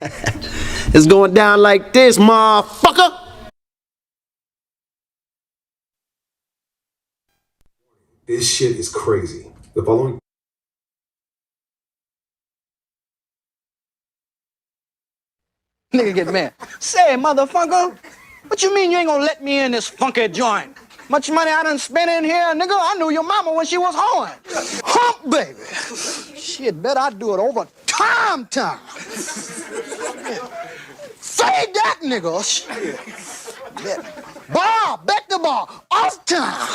It's going down like this, motherfucker. This shit is crazy. The following Nigga get mad. Say, motherfucker, what you mean you ain't gonna let me in this funky joint? Much money I done spent in here, nigga. I knew your mama when she was horn. Hump, baby. Shit, bet I do it over time. Say that, nigga. Shit. Bar, bet the bar, off time.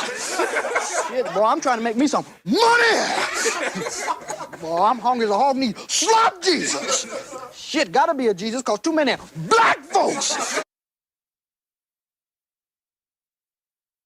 Shit, boy, I'm trying to make me some money. Boy, I'm hungry as a hog need. Slap Jesus. Shit, gotta be a Jesus, cause too many black folks.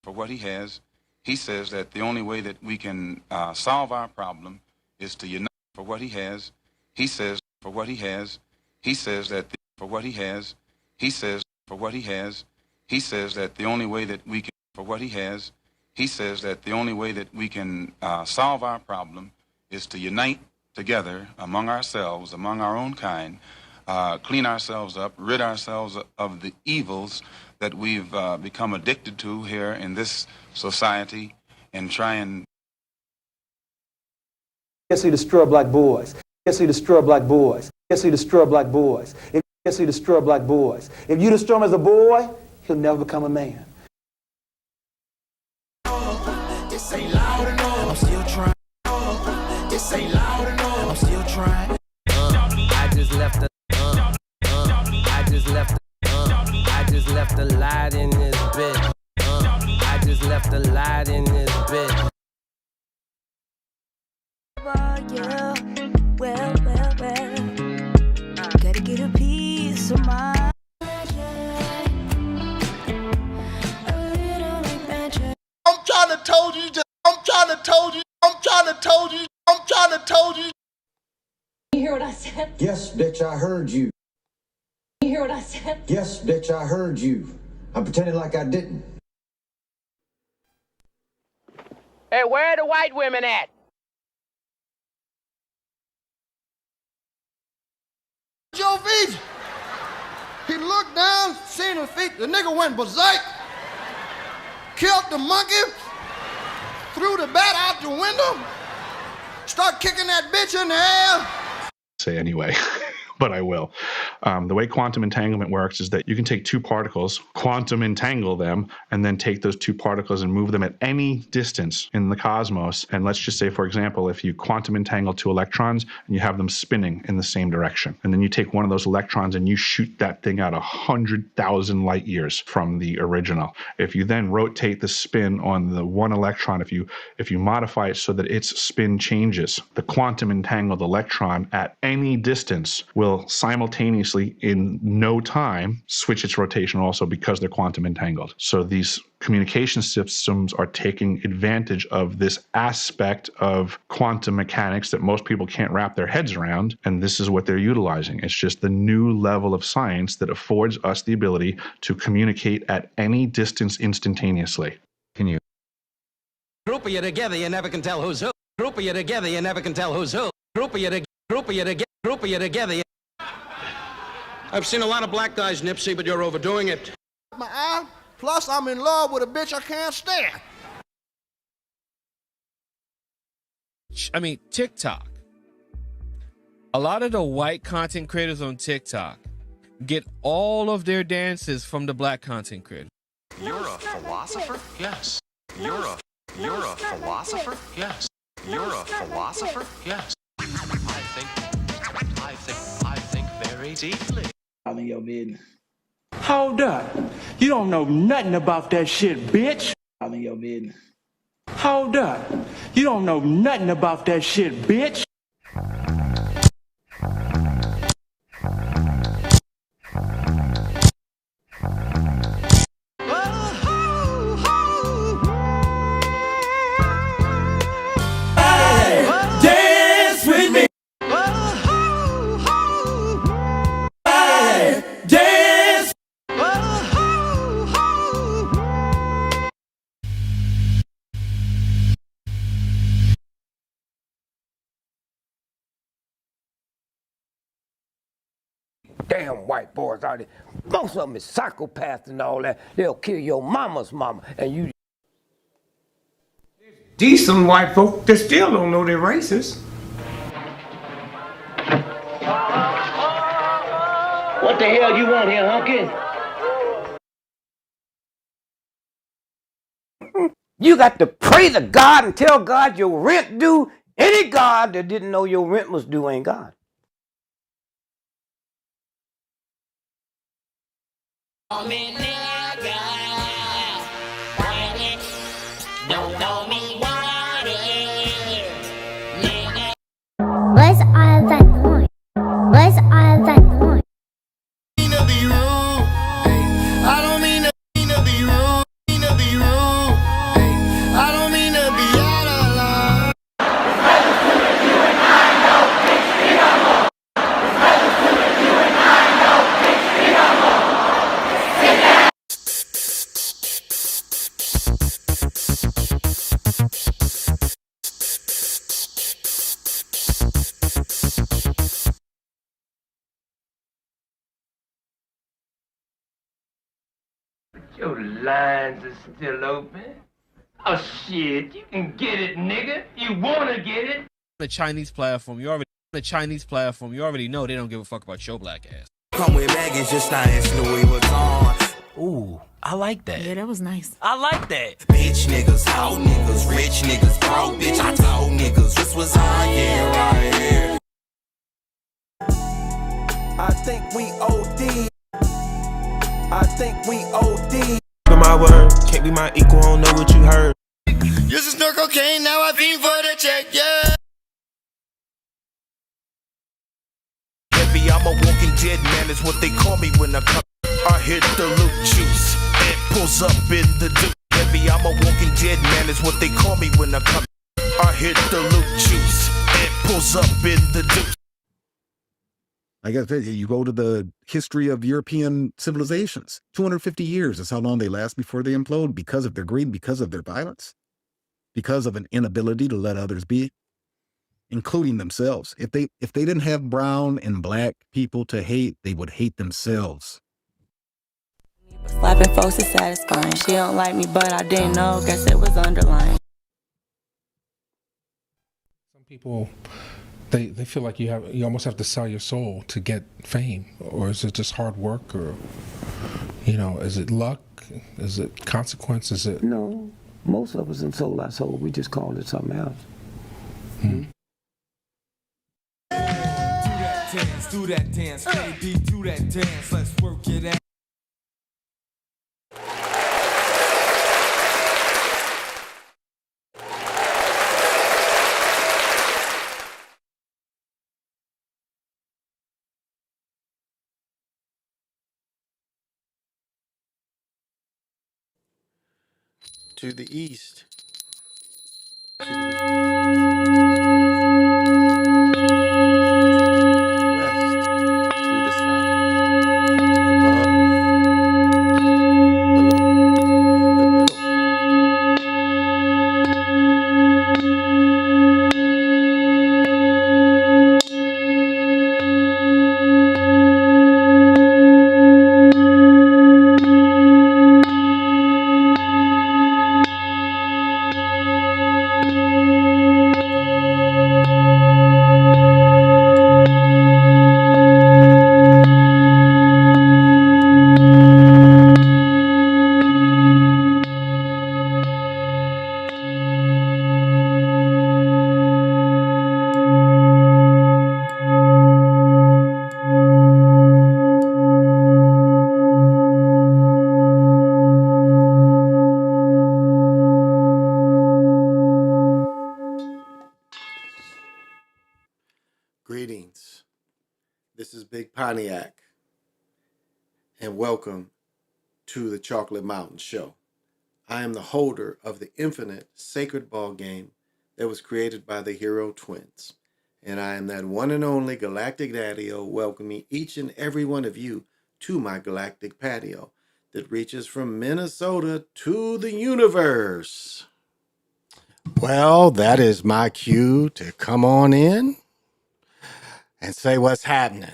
For what he has, he says that the only way that we can solve our problem is to unite. For what he has, he says, for what he has, he says that for what he has, he says, for what he has, he says that the only way that we can, for what he has, he says that the only way that we can solve our problem is to unite together among ourselves, among our own kind, clean ourselves up, rid ourselves of the evils that we've become addicted to here in this society, and try and... Yes, he destroy black boys. Yes, he destroy black boys. Yes, he destroy black boys. Yes, he destroy black boys. If you destroy him as a boy, he'll never become a man. This ain't loud enough. I'm still trying. This ain't loud enough. I'm still trying. I just left I just left a light in this bitch. I just left a light in this bitch. Yeah, well, gotta get a piece of mind. I'm trying to told you. You hear what I said? Yes, bitch, I heard you. You hear what I said? Yes, bitch, I heard you. I'm pretending like I didn't. Hey, where are the white women at? Your feet. He looked down, seen his feet. The nigga went berserk, killed the monkey, threw the bat out the window, start kicking that bitch in the air. Say anyway, but I will. The way quantum entanglement works is that you can take two particles, quantum entangle them, and then take those two particles and move them at any distance in the cosmos. And let's just say, for example, if you quantum entangle two electrons and you have them spinning in the same direction, and then you take one of those electrons and you shoot that thing out 100,000 light years from the original. If you then rotate the spin on the one electron, if you modify it so that its spin changes, the quantum entangled electron at any distance will simultaneously in no time switch its rotation also, because they're quantum entangled. So these communication systems are taking advantage of this aspect of quantum mechanics that most people can't wrap their heads around, and this is what they're utilizing. It's just the new level of science that affords us the ability to communicate at any distance instantaneously. Can you? Group of you together, you never can tell who's who. Group of you together, you never can tell who's who. Group of you together. I've seen a lot of black guys, Nipsey, but you're overdoing it. My eye, plus I'm in love with a bitch I can't stand. I mean, TikTok. A lot of the white content creators on TikTok get all of their dances from the black content creators. You're a philosopher? Yes. You're a philosopher? Yes. You're a philosopher? Yes. I think very deeply. I'm in your business. Hold up. You don't know nothing about that shit, bitch. I'm in your business. Hold up. You don't know nothing about that shit, bitch. damn white boys out there. Most of them is psychopaths and all that. They'll kill your mama's mama, and you. Decent white folk that still don't know they're racist. What the hell you want here, hunky? You got to pray to God and tell God your rent due. Any God that didn't know your rent was due ain't God. Don't know me, want it. Where's all that noise? Where's all that noise? I don't mean to be rude. I don't mean to be out of line. Your lines are still open. Oh shit, you can get it, nigga. You wanna get it? The Chinese platform, you already know they don't give a fuck about your black ass. Come with baggage, just not ask Louis what's on. Ooh, I like that. Yeah, that was nice. I like that. Bitch niggas, hoe niggas, rich niggas, broke bitch. I told niggas this was on, yeah, right here. I think we OD. I think we OD. My word, can't be my equal, I don't know what you heard. Used to snort cocaine, now I fiend for the check, yeah. Heavy, I'm a walking dead man, is what they call me when I come. I hit the loot juice, and pulls up in the dude. Heavy, I'm a walking dead man, is what they call me when I come. I hit the loot juice, and pulls up in the dude. Like I said, you go to the history of European civilizations. 250 years is how long they last before they implode because of their greed, because of their violence, because of an inability to let others be, including themselves. If they didn't have brown and black people to hate, they would hate themselves. Slapping folks is satisfying. She don't like me, but I didn't know. Guess it was underlying. Some people, they feel like you almost have to sell your soul to get fame, or is it just hard work, or is it luck, is it consequence, is it? No, most of us done sold our soul. We just called it something else. Do that dance, baby, do that dance, let's work it out. To the east. Greetings. This is Big Pontiac, and welcome to the Chocolate Mountain Show. I am the holder of the infinite sacred ball game that was created by the Hero Twins, and I am that one and only galactic daddy-o welcoming each and every one of you to my galactic patio that reaches from Minnesota to the universe. Well, that is my cue to come on in and say what's happening.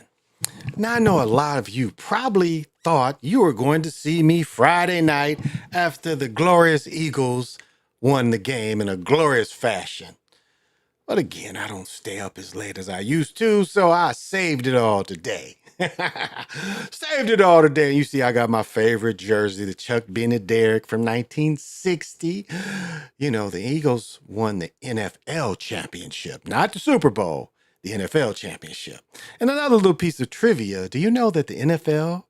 Now, I know a lot of you probably thought you were going to see me Friday night after the glorious Eagles won the game in a glorious fashion. But again, I don't stay up as late as I used to, so I saved it all today. Saved it all today. You see, I got my favorite jersey, the Chuck Bennett Derrick from 1960. You know, the Eagles won the NFL championship, not the Super Bowl, the NFL championship. And another little piece of trivia, do you know that the NFL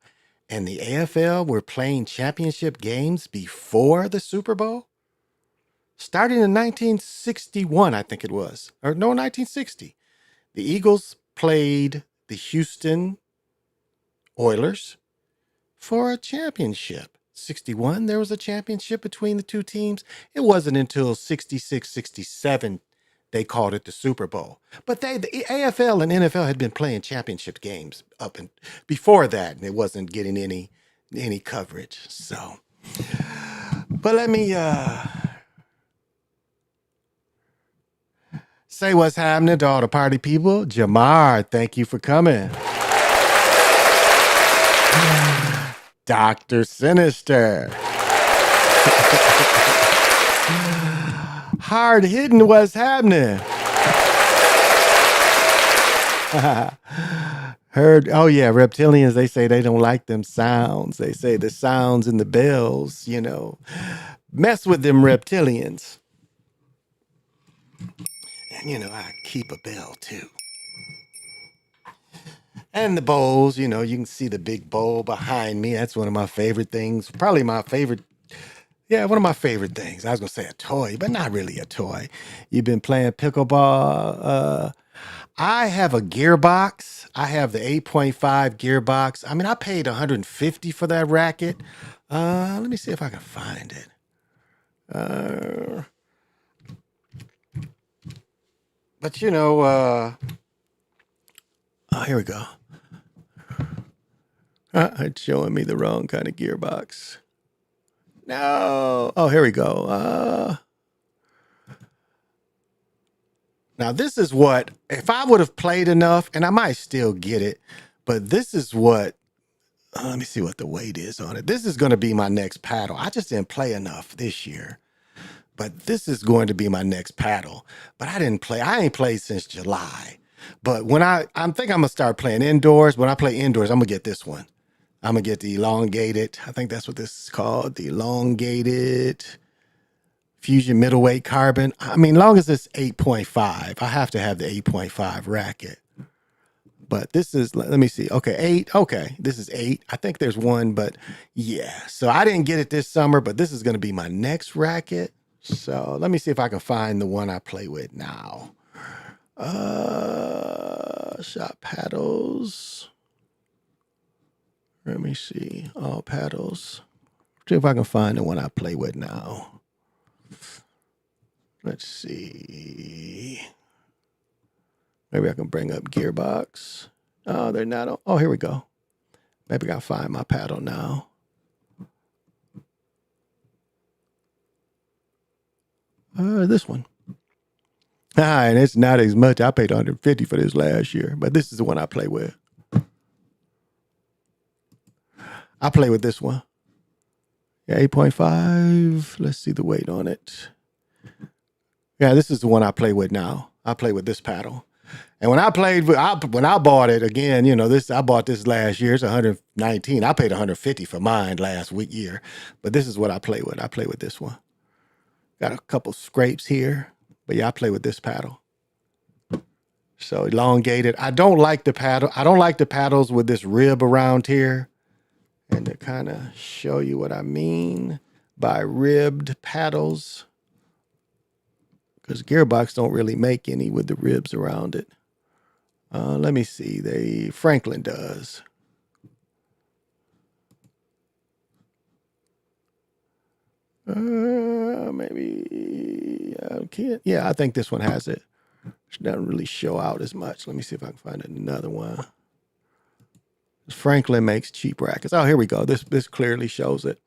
and the AFL were playing championship games before the Super Bowl? Starting in 1961, I think it was. Or no, 1960. The Eagles played the Houston Oilers for a championship. 61, there was a championship between the two teams. It wasn't until 66, 67 they called it the Super Bowl. But the AFL and NFL had been playing championship games up and before that, and it wasn't getting any coverage. So, but let me say what's happening to all the party people. Jamar, thank you for coming. Dr. Sinister. Hard hitting, what's happening? Heard, oh yeah, reptilians, they say they don't like them sounds. They say the sounds and the bells, you know. Mess with them reptilians. And you know, I keep a bell too. And the bowls, you know, you can see the big bowl behind me. That's one of my favorite things. Probably my favorite. Yeah, one of my favorite things. I was going to say a toy, but not really a toy. You've been playing pickleball. I have a gearbox. I have the 8.5 gearbox. I mean, I paid $150 for that racket. Let me see if I can find it. But you know, oh, here we go. It's showing me the wrong kind of gearbox. No. Oh, here we go. Now, this is what, if I would have played enough, and I might still get it, but this is what, let me see what the weight is on it. This is going to be my next paddle. I just didn't play enough this year, but this is going to be my next paddle. But I ain't played since July. But when I think I'm going to start playing indoors. When I play indoors, I'm going to get this one. I'm going to get the elongated, I think that's what this is called, the elongated Fusion middleweight carbon. I mean, long as it's 8.5, I have to have the 8.5 racket. But this is, let me see. Okay, 8. Okay, this is 8. I think there's one, but yeah. So I didn't get it this summer, but this is going to be my next racket. So let me see if I can find the one I play with now. Shop paddles. Let me see. All paddles. See if I can find the one I play with now. Let's see. Maybe I can bring up Gearbox. Oh, they're not on. Oh, here we go. Maybe I can find my paddle now. This one. And it's not as much. I paid $150 for this last year, but this is the one I play with. I play with this one. Yeah, 8.5. Let's see the weight on it. Yeah, this is the one I play with now. I play with this paddle. And when I bought it again, you know, I bought this last year. It's $119. I paid $150 for mine last year. But this is what I play with. I play with this one. Got a couple scrapes here. But yeah, I play with this paddle. So elongated. I don't like the paddle. I don't like the paddles with this rib around here. And to kind of show you what I mean by ribbed paddles, because Gearbox don't really make any with the ribs around it. Let me see. Franklin does. Maybe I can't. Yeah, I think this one has it. It doesn't really show out as much. Let me see if I can find another one. Franklin makes cheap rackets. Oh, here we go. This clearly shows it.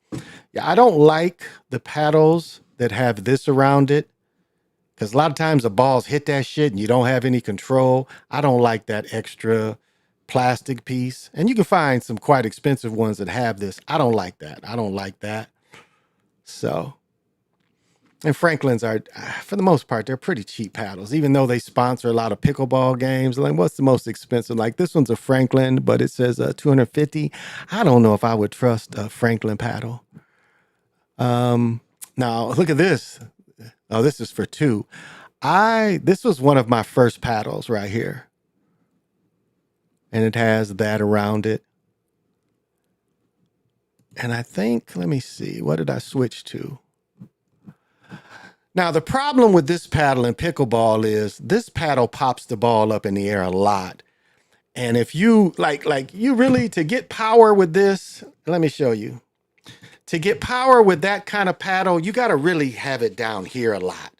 Yeah, I don't like the paddles that have this around it, because a lot of times the balls hit that shit and you don't have any control. I don't like that extra plastic piece. And you can find some quite expensive ones that have this. I don't like that. I don't like that. So, and Franklin's are, for the most part, they're pretty cheap paddles, even though they sponsor a lot of pickleball games. Like, what's the most expensive? Like, this one's a Franklin, but it says 250. I don't know if I would trust a Franklin paddle. Now look at this. Oh, this is for two. This was one of my first paddles right here. And it has that around it. And I think, let me see, what did I switch to? Now, the problem with this paddle in pickleball is this paddle pops the ball up in the air a lot. And if you, like you really, to get power with this, let me show you. To get power with that kind of paddle, you got to really have it down here a lot.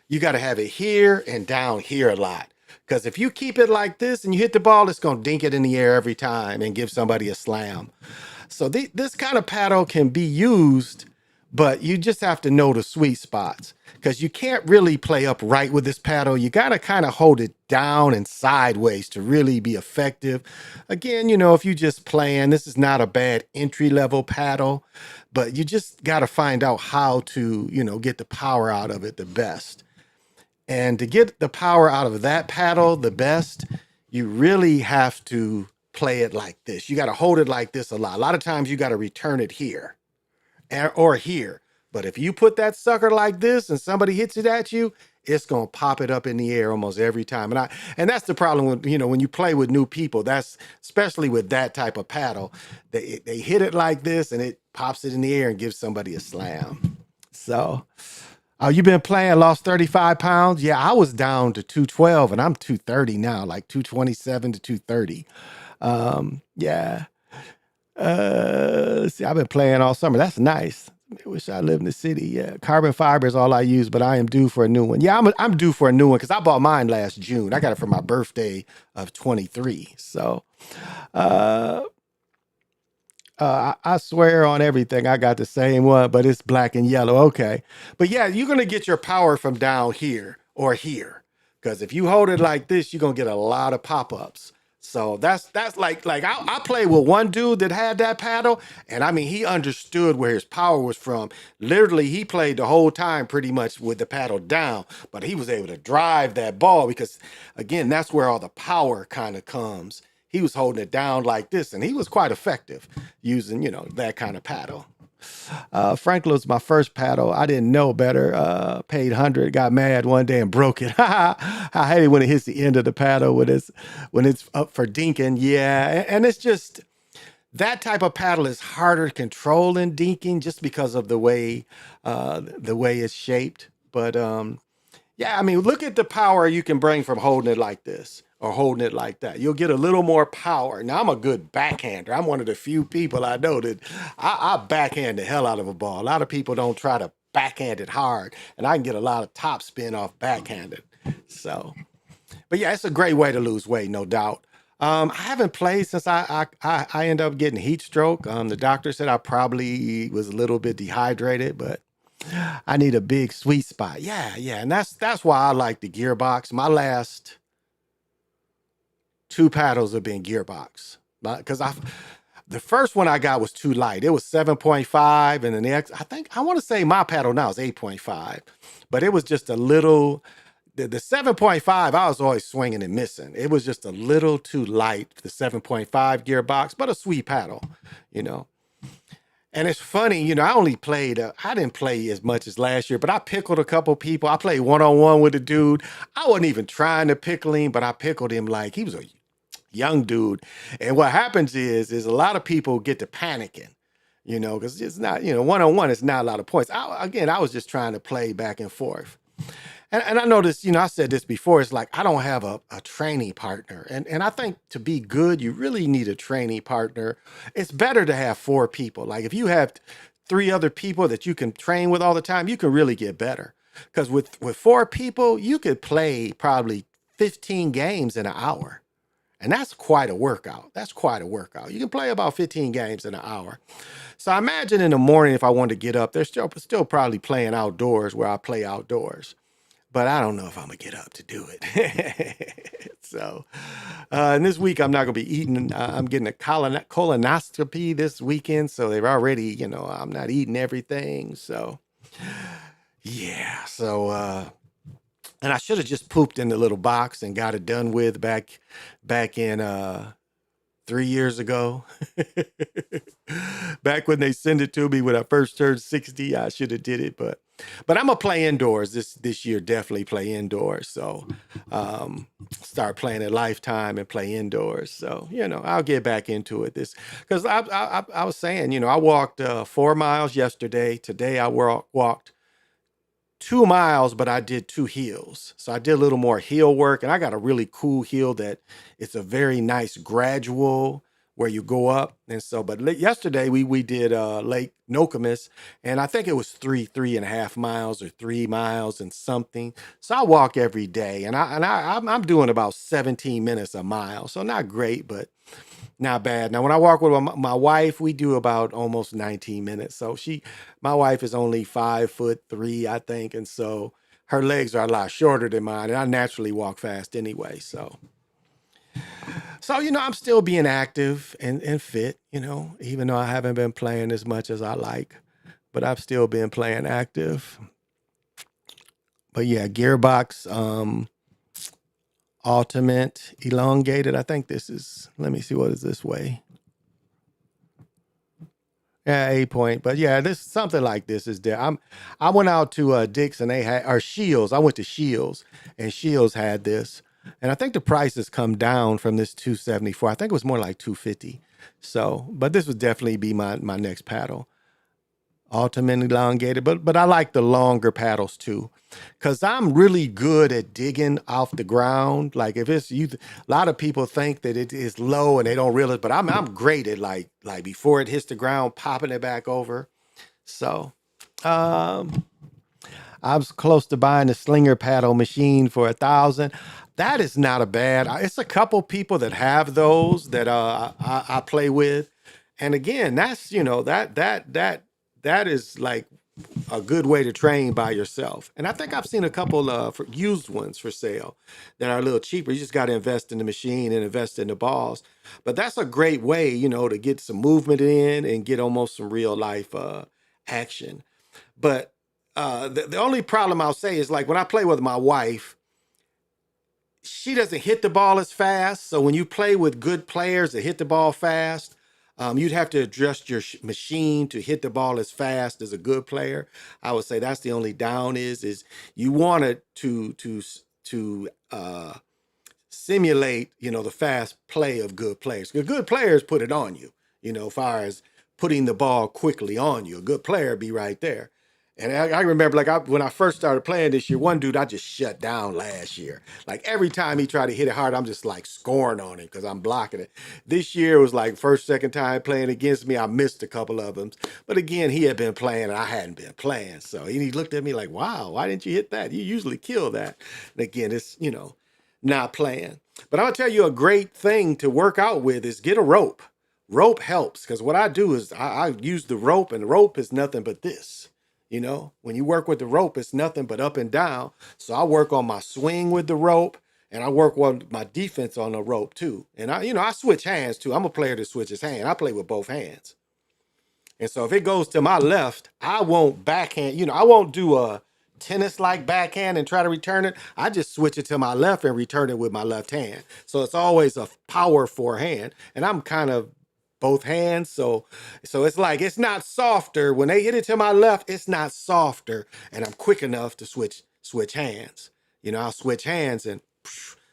You got to have it here and down here a lot. Because if you keep it like this and you hit the ball, it's going to dink it in the air every time and give somebody a slam. So this kind of paddle can be used, but you just have to know the sweet spots. Because you can't really play upright with this paddle. You got to kind of hold it down and sideways to really be effective. Again, you know, if you just playing, this is not a bad entry-level paddle, but you just got to find out how to, you know, get the power out of it the best. And to get the power out of that paddle the best, you really have to play it like this. You got to hold it like this a lot. A lot of times you got to return it here or here. But if you put that sucker like this and somebody hits it at you, it's going to pop it up in the air almost every time. And that's the problem with, you know, when you play with new people, that's especially with that type of paddle, they hit it like this and it pops it in the air and gives somebody a slam. So, you've been playing, lost 35 pounds? Yeah, I was down to 212 and I'm 230 now, like 227 to 230. Yeah. Let's see, I've been playing all summer. That's nice. I wish I lived in the city. Yeah, carbon fiber is all I use, but I am due for a new one. Yeah, I'm due for a new one because I bought mine last June. I got it for my birthday of 23. So, I swear on everything, I got the same one, but it's black and yellow. Okay, but yeah, you're gonna get your power from down here or here because if you hold it like this, you're gonna get a lot of pop-ups. So that's like I played with one dude that had that paddle, and I mean he understood where his power was from. Literally, he played the whole time pretty much with the paddle down, but he was able to drive that ball because again, that's where all the power kind of comes. He was holding it down like this, and he was quite effective using, you know, that kind of paddle. Franklin was my first paddle. I didn't know better. Paid 100, got mad one day and broke it. I hate it when it hits the end of the paddle when it's up for dinking. Yeah, and it's just that type of paddle is harder to control than dinking just because of the way it's shaped. But yeah, I mean, look at the power you can bring from holding it like this or holding it like that. You'll get a little more power. Now, I'm a good backhander. I'm one of the few people I know that I backhand the hell out of a ball. A lot of people don't try to backhand it hard, and I can get a lot of top spin off backhanded. So, but yeah, it's a great way to lose weight, no doubt. I haven't played since I ended up getting heat stroke. The doctor said I probably was a little bit dehydrated, but I need a big sweet spot. Yeah, and that's why I like the gearbox. My last two paddles have been gearbox because the first one I got was too light. It was 7.5, and the next I want to say my paddle now is 8.5, but it was just a little. The 7.5 I was always swinging and missing. It was just a little too light, the 7.5 gearbox, but a sweet paddle, you know. And it's funny, you know, I didn't play as much as last year, but I pickled a couple people. I played one-on-one with a dude. I wasn't even trying to pickle him, but I pickled him like he was a young dude. And what happens is a lot of people get to panicking, you know, because it's not, you know, one-on-one, it's not a lot of points. I was just trying to play back and forth. And I noticed, you know, I said this before, it's like I don't have a training partner. And I think to be good, you really need a training partner. It's better to have 4 people. Like if you have 3 other people that you can train with all the time, you can really get better. Because with 4 people, you could play probably 15 games in an hour. And that's quite a workout. You can play about 15 games in an hour. So I imagine in the morning, if I wanted to get up, they're still probably playing outdoors where I play outdoors. But I don't know if I'm going to get up to do it. So, and this week I'm not going to be eating. I'm getting a colonoscopy this weekend. So they've already, I'm not eating everything. So, yeah. So, and I should have just pooped in the little box and got it done with back in 3 years ago. Back when they sent it to me when I first turned 60, I should have did it, but I'm gonna play indoors this year. Definitely play indoors. So start playing at Lifetime and play indoors. So I'll get back into it this because I was saying I walked 4 miles yesterday. Today I walked 2 miles, but I did 2 hills. So I did a little more hill work, and I got a really cool hill that it's a very nice gradual where you go up. And so, but yesterday we did Lake Nokomis, and I think it was 3.5 miles or 3 miles and something. So I walk every day, and I'm doing about 17 minutes a mile. So not great, but not bad. Now, when I walk with my wife, we do about almost 19 minutes. So my wife is only 5'3", I think. And so her legs are a lot shorter than mine. And I naturally walk fast anyway. So I'm still being active and fit, even though I haven't been playing as much as I like, but I've still been playing active. But yeah, gearbox, ultimate elongated. I think this is, let me see, what is this way? Yeah, 8 point. But yeah, this something like this is there. I went out to Dick's and they had, or Shields. I went to Shields and Shields had this. And I think the price has come down from this 274. I think it was more like 250. So, but this would definitely be my next paddle. Ultimate elongated, but I like the longer paddles too, because I'm really good at digging off the ground. Like if it's a lot of people think that it is low and they don't realize, but I'm great at like before it hits the ground, popping it back over. So, I was close to buying a slinger paddle machine for $1,000. That is not a bad. It's a couple people that have those that I play with, and again, that's that is like a good way to train by yourself. And I think I've seen a couple for used ones for sale that are a little cheaper. You just got to invest in the machine and invest in the balls. But that's a great way, to get some movement in and get almost some real life action. But the only problem I'll say is like when I play with my wife, she doesn't hit the ball as fast. So when you play with good players that hit the ball fast, you'd have to adjust your machine to hit the ball as fast as a good player. I would say that's the only down is you want it to simulate, the fast play of good players. The good players put it on you, as far as putting the ball quickly on you. A good player be right there. And I remember, when I first started playing this year, one dude I just shut down last year. Like every time he tried to hit it hard, I'm just like scoring on him because I'm blocking it. This year was like first, second time playing against me. I missed a couple of them. But again, he had been playing and I hadn't been playing. So he looked at me like, wow, why didn't you hit that? You usually kill that. And again, it's, not playing. But I'll tell you a great thing to work out with is get a rope. Rope helps because what I do is I use the rope, and the rope is nothing but this. When you work with the rope, it's nothing but up and down. So I work on my swing with the rope, and I work on my defense on the rope too. And I switch hands too. I'm a player that switches hands. I play with both hands. And so if it goes to my left, I won't backhand. I won't do a tennis-like backhand and try to return it. I just switch it to my left and return it with my left hand. So it's always a power forehand. And I'm kind of both hands. So it's like, it's not softer. When they hit it to my left, it's not softer. And I'm quick enough to switch hands. I'll switch hands and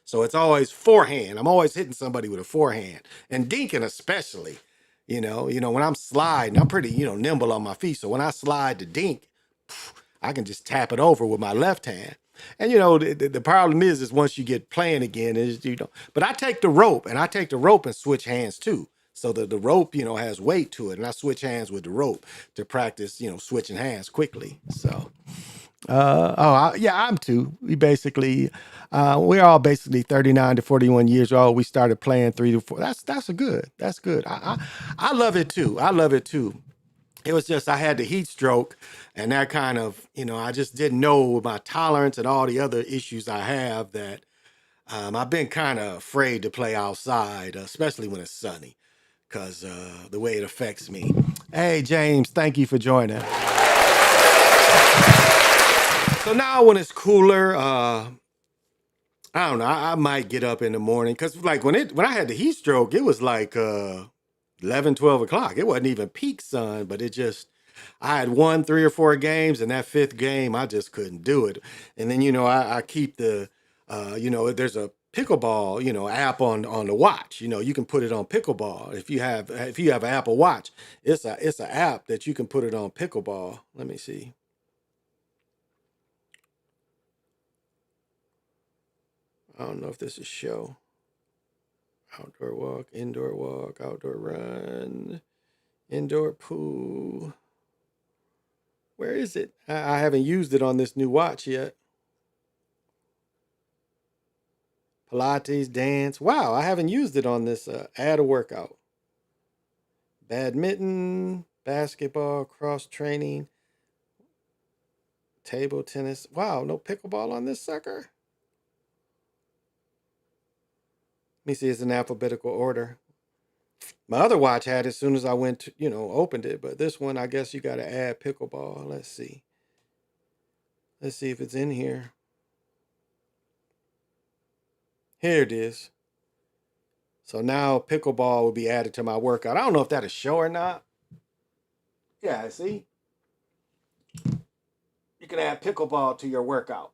so it's always forehand. I'm always hitting somebody with a forehand. And dinking especially. When I'm sliding, I'm pretty, nimble on my feet. So when I slide to dink, I can just tap it over with my left hand. And the problem is once you get playing again, but I take the rope and switch hands too. So the rope, has weight to it. And I switch hands with the rope to practice, switching hands quickly. So, I'm too. We're all basically 39 to 41 years old. We started playing 3 to 4. That's good. That's good. I love it too. It was just, I had the heat stroke and that kind of, I just didn't know my tolerance and all the other issues I have that I've been kind of afraid to play outside, especially when it's sunny, because the way it affects me. Hey, James, thank you for joining. So now when it's cooler, I don't know, I might get up in the morning, because like when I had the heat stroke, it was like 11, 12 o'clock. It wasn't even peak sun, but I had won 3 or 4 games, and that 5th game, I just couldn't do it. And then, I keep there's a pickleball, app on the watch. You can put it on pickleball. If you have an Apple Watch, it's an app that you can put it on pickleball. Let me see. I don't know if this is show. Outdoor walk, outdoor run, indoor pool. Where is it? I haven't used it on this new watch yet. Pilates, dance. Wow, I haven't used it on this add a workout. Badminton, basketball, cross training, table tennis. Wow, no pickleball on this sucker. Let me see, it's in alphabetical order. My other watch had it as soon as I went to, opened it, but this one, I guess you got to add pickleball. Let's see. Let's see if it's in here. Here it is. So now pickleball will be added to my workout. I don't know if that'll show or not. Yeah, see? You can add pickleball to your workout.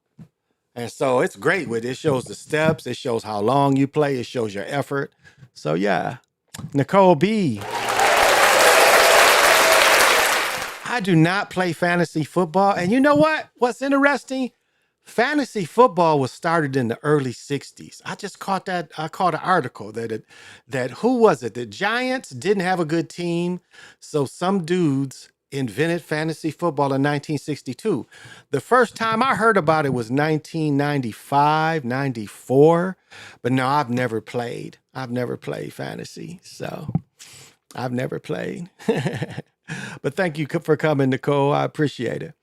And so it's great with it. It shows the steps. It shows how long you play. It shows your effort. So yeah. Nicole B. I do not play fantasy football. And you know what? What's interesting? Fantasy football was started in the early 60s. I just caught that. I caught an article that who was it? The Giants didn't have a good team. So some dudes invented fantasy football in 1962. The first time I heard about it was 1995, 94. But no, I've never played. I've never played fantasy. So I've never played. But thank you for coming, Nicole. I appreciate it.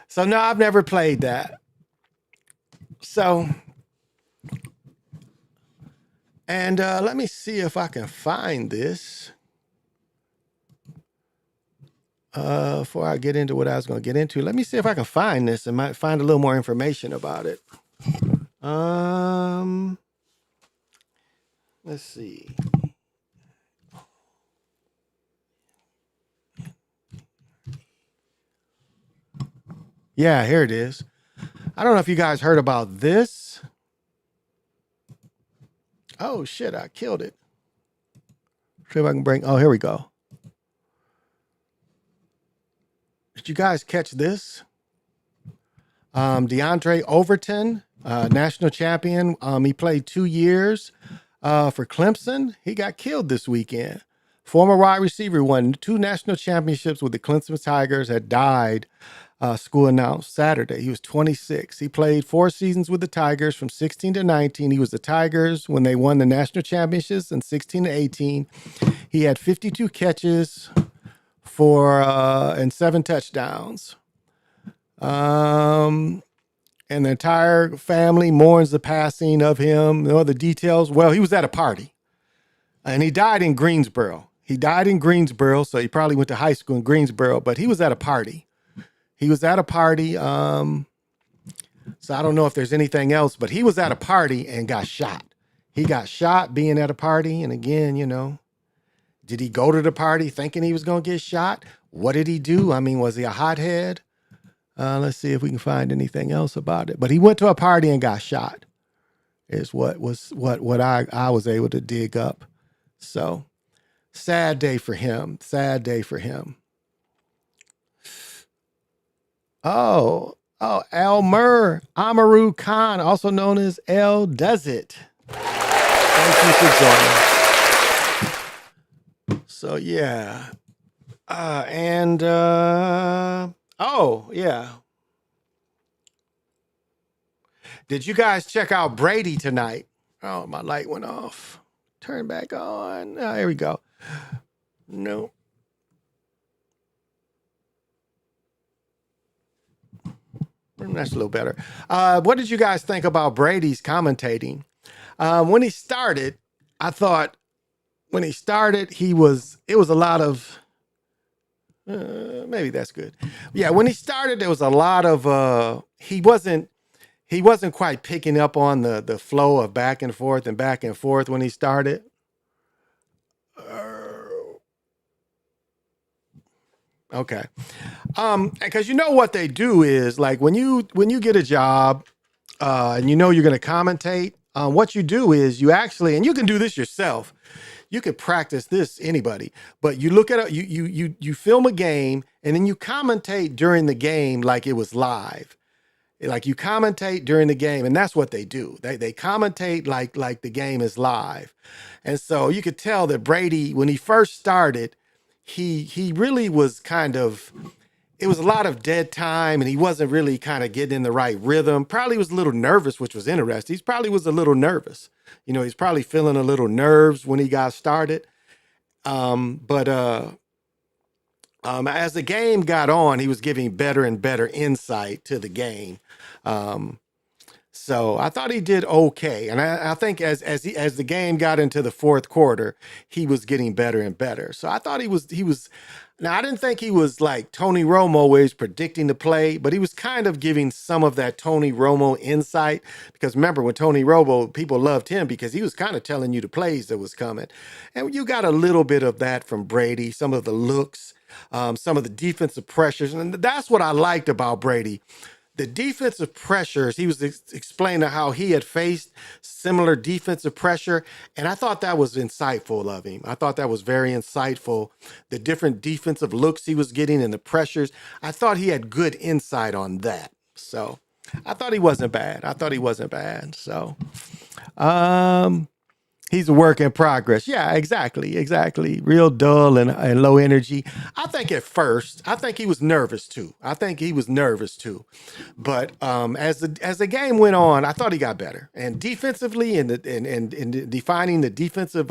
So no, I've never played that. So, and let me see if I can find this before I get into what I was going to get into. Let me see if I can find this and might find a little more information about it. Let's see. Yeah, here it is. I don't know if you guys heard about this. Oh shit, I killed it. See if I can bring, oh, here we go. Did you guys catch this? DeAndre Overton, national champion. He played 2 years for Clemson. He got killed this weekend. Former wide receiver won 2 national championships with the Clemson Tigers, had died, school announced Saturday. He was 26. He played 4 seasons with the Tigers from 16 to 19. He was the Tigers when they won the national championships in 16 to 18. He had 52 catches and 7 touchdowns. And the entire family mourns the passing of him. The details. Well, he was at a party and he died in Greensboro. So he probably went to high school in Greensboro, but he was at a party. So I don't know if there's anything else, but he was at a party and got shot. He got shot being at a party. And again, did he go to the party thinking he was going to get shot? What did he do? I mean, was he a hothead? Let's see if we can find anything else about it. But he went to a party and got shot. Is what I was able to dig up. So sad day for him. Oh, Elmer Amaru Khan, also known as El Does It. Thank you for joining. So yeah. Oh yeah. Did you guys check out Brady tonight? Oh, my light went off. Turn back on. Oh, here we go. No. That's a little better. What did you guys think about Brady's commentating? When he started, I thought when he started, it was a lot of, maybe that's good. Yeah, when he started, there was a lot of, he wasn't quite picking up on the flow of back and forth when he started. Okay. Because you know what they do is like when you get a job, and you know you're going to commentate, what you do is you actually, and you can do this yourself. You could practice this, anybody, but you look at you film a game and then you commentate during the game like it was live. Like you commentate during the game, and that's what they do. They commentate like the game is live. And so you could tell that Brady, when he first started, he really was kind of, it was a lot of dead time and he wasn't really kind of getting in the right rhythm. Probably was a little nervous, which was interesting. He probably was a little nervous. You know, he's probably feeling a little nerves when he got started. But as the game got on, he was giving better and better insight to the game. So I thought he did okay, and I think as the game got into the fourth quarter, he was getting better and better. So I thought he was. Now I didn't think he was like Tony Romo, where he's predicting the play, but he was kind of giving some of that Tony Romo insight. Because remember, when Tony Romo, people loved him because he was kind of telling you the plays that was coming, and you got a little bit of that from Brady. Some of the looks, some of the defensive pressures, and that's what I liked about Brady. The defensive pressures, he was explaining how he had faced similar defensive pressure, and I thought that was insightful of him. I thought that was very insightful. The different defensive looks he was getting and the pressures, I thought he had good insight on that. So I thought he wasn't bad. So he's a work in progress. Yeah, exactly. Real dull and low energy. I think at first, I think he was nervous too. But as the game went on, I thought he got better. And defensively, and defining the defensive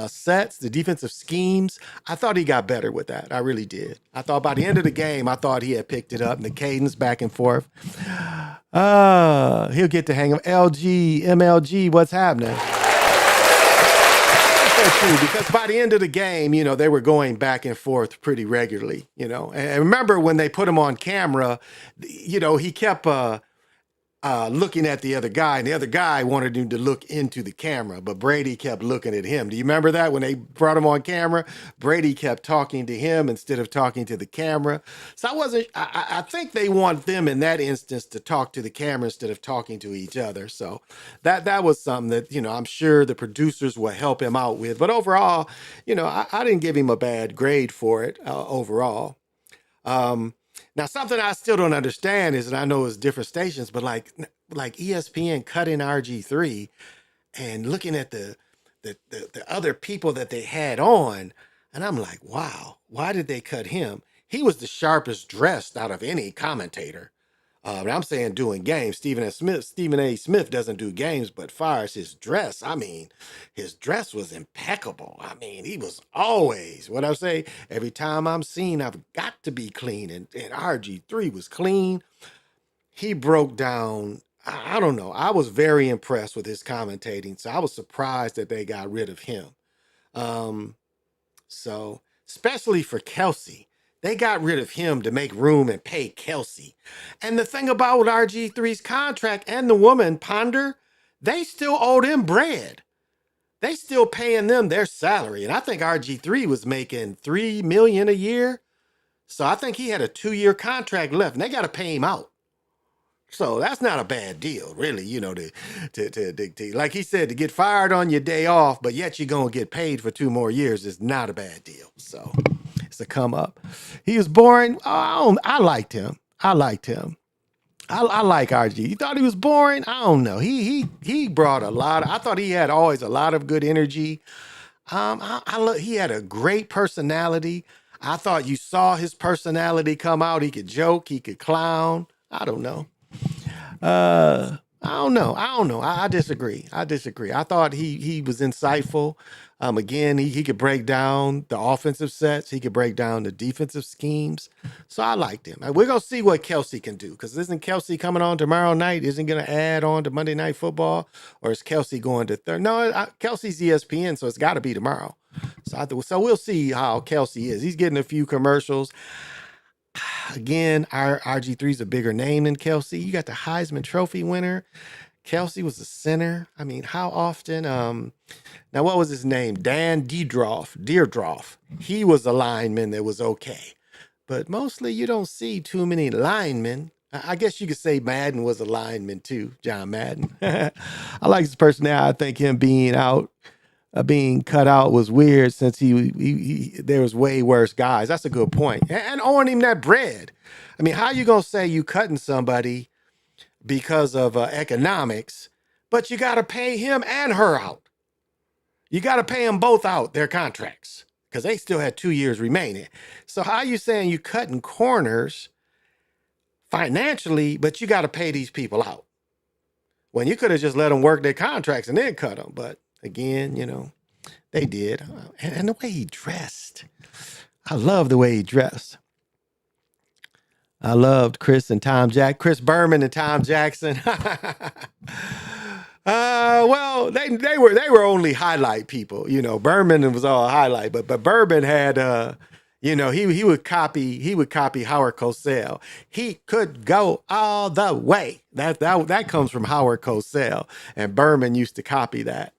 sets, the defensive schemes, I thought he got better with that. I really did. I thought by the end of the game, I thought he had picked it up, and the cadence back and forth. He'll get the hang of MLG, what's happening? True, because by the end of the game, you know, they were going back and forth pretty regularly, you know. And remember when they put him on camera, you know, he kept looking at the other guy, and the other guy wanted him to look into the camera, but Brady kept looking at him. Do you remember that when they brought him on camera? Brady kept talking to him instead of talking to the camera. So I think they want them in that instance to talk to the camera instead of talking to each other. So that was something that, you know, I'm sure the producers will help him out with. But overall, you know, I didn't give him a bad grade for it overall. Now, something I still don't understand is, and I know it's different stations, but like ESPN cutting RG3 and looking at the other people that they had on, and I'm like, wow, why did they cut him? He was the sharpest dressed out of any commentator. And I'm saying doing games. Stephen A. Smith doesn't do games, but fires his dress. I mean, his dress was impeccable. I mean, he was always, what I say, every time I'm seen, I've got to be clean. And RG3 was clean. He broke down, I don't know. I was very impressed with his commentating. So I was surprised that they got rid of him. So, especially for Kelsey. They got rid of him to make room and pay Kelsey. And the thing about RG3's contract and the woman, Ponder, they still owe them bread. They still paying them their salary. And I think RG3 was making $3 million a year. So I think he had a 2-year contract left, and they got to pay him out. So that's not a bad deal, really, you know, to like he said, to get fired on your day off, but yet you're going to get paid for 2 more years is not a bad deal. So it's a come up. He was boring. I liked him. I like RG. You thought he was boring? I don't know. He brought a lot. I thought he had always a lot of good energy. He had a great personality. I thought you saw his personality come out. He could joke. He could clown. I don't know. I I don't know. I disagree. I thought he was insightful. Again, he could break down the offensive sets. He could break down the defensive schemes. So I liked him. We're gonna see what Kelsey can do, because isn't Kelsey coming on tomorrow night? Isn't gonna add on to Monday Night Football, or is Kelsey going to third? No, Kelsey's ESPN, so it's got to be tomorrow. So we'll see how Kelsey is. He's getting a few commercials. Again, our RG3 is a bigger name than Kelsey. You got the Heisman Trophy winner. Kelsey was a center. I mean, how often? Now, what was his name? Dan Deerdroff. He was a lineman that was okay. But mostly you don't see too many linemen. I guess you could say Madden was a lineman too, John Madden. I like his personality. I think him being cut out was weird, since there was way worse guys. That's a good point. And owing him that bread. I mean, how you going to say you cutting somebody because of economics, but you got to pay him and her out? You got to pay them both out their contracts, because they still had 2 years remaining. So how you saying you cutting corners financially, but you got to pay these people out, when you could have just let them work their contracts and then cut them? But again, they did. And the way he dressed, I love the way he dressed. I loved Chris Berman and Tom Jackson. Well, they were only highlight people. Berman was all highlight, but Berman had he would copy Howard Cosell. He could go all the way. That comes from Howard Cosell, and Berman used to copy that.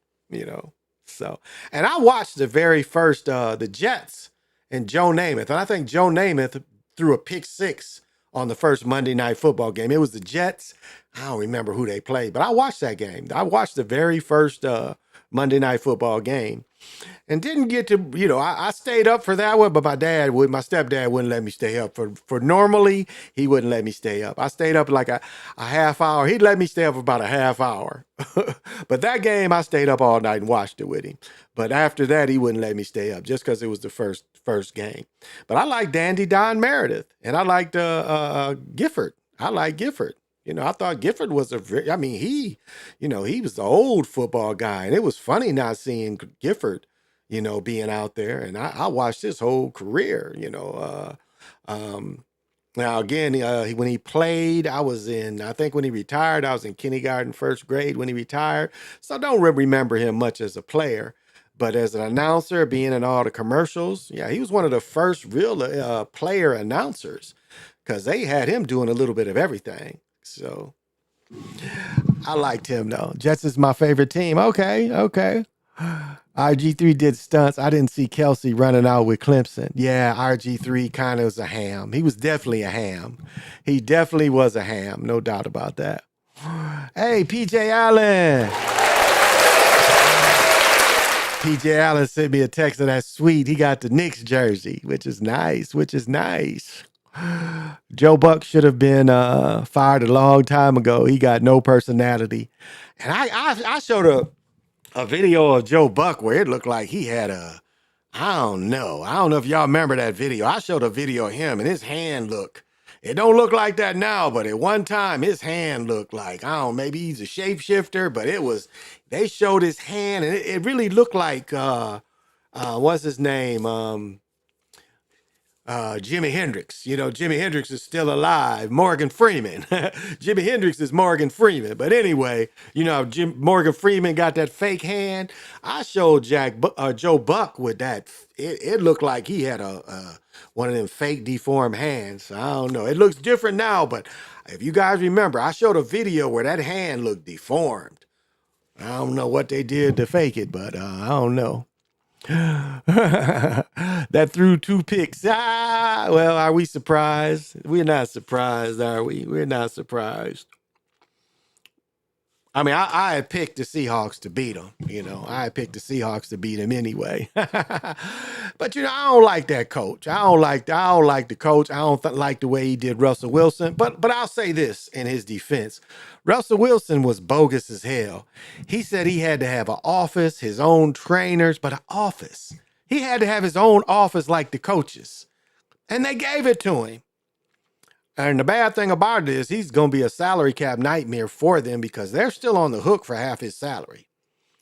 So, and I watched the very first the Jets and Joe Namath, and I think Joe Namath threw a pick six on the first Monday Night Football game. It was the Jets. I don't remember who they played, but I watched that game. I watched the very first Monday Night Football game, and didn't get to, I stayed up for that one, but my stepdad wouldn't let me stay up for normally. He wouldn't let me stay up. I stayed up like a half hour. He'd let me stay up for about a half hour. But that game, I stayed up all night and watched it with him. But after that, he wouldn't let me stay up, just because it was the first game. But I liked Dandy Don Meredith, and I liked Gifford. I like Gifford. I thought Gifford was he was the old football guy, and it was funny not seeing Gifford, being out there. And I watched his whole career, Now, again, when he played, I think when he retired, I was in kindergarten, first grade when he retired. So I don't remember him much as a player, but as an announcer, being in all the commercials, yeah, he was one of the first real player announcers, because they had him doing a little bit of everything. So I liked him, though. Jets is my favorite team. Okay. RG3 did stunts. I didn't see Kelsey running out with Clemson. Yeah, RG3 kind of was a ham. He was definitely a ham. He definitely was a ham. No doubt about that. Hey, PJ Allen. PJ Allen sent me a text of that sweet. He got the Knicks jersey, which is nice. Joe Buck should have been fired a long time ago. He got no personality. And I showed a video of Joe Buck where it looked like he had I don't know if y'all remember that video. I showed a video of him, and his hand it don't look like that now, but at one time his hand looked like, maybe he's a shapeshifter, but they showed his hand, and it really looked like, what's his name? Jimi Hendrix. Jimi Hendrix is still alive. Morgan Freeman. Jimi Hendrix is Morgan Freeman. But anyway, Morgan Freeman got that fake hand. I showed Joe Buck with that. It looked like he had one of them fake deformed hands. I don't know. It looks different now, but if you guys remember, I showed a video where that hand looked deformed. I don't know what they did to fake it, but I don't know. That threw 2 picks. Well, are we surprised? We're not surprised, are we? We're not surprised. I mean, I had picked the Seahawks to beat them. I had picked the Seahawks to beat them anyway. But I don't like that coach. I don't like the coach. I don't like the way he did Russell Wilson. But I'll say this in his defense: Russell Wilson was bogus as hell. He said he had to have an office, his own trainers, but an office. He had to have his own office like the coaches, and they gave it to him. And the bad thing about it is he's going to be a salary cap nightmare for them because they're still on the hook for half his salary.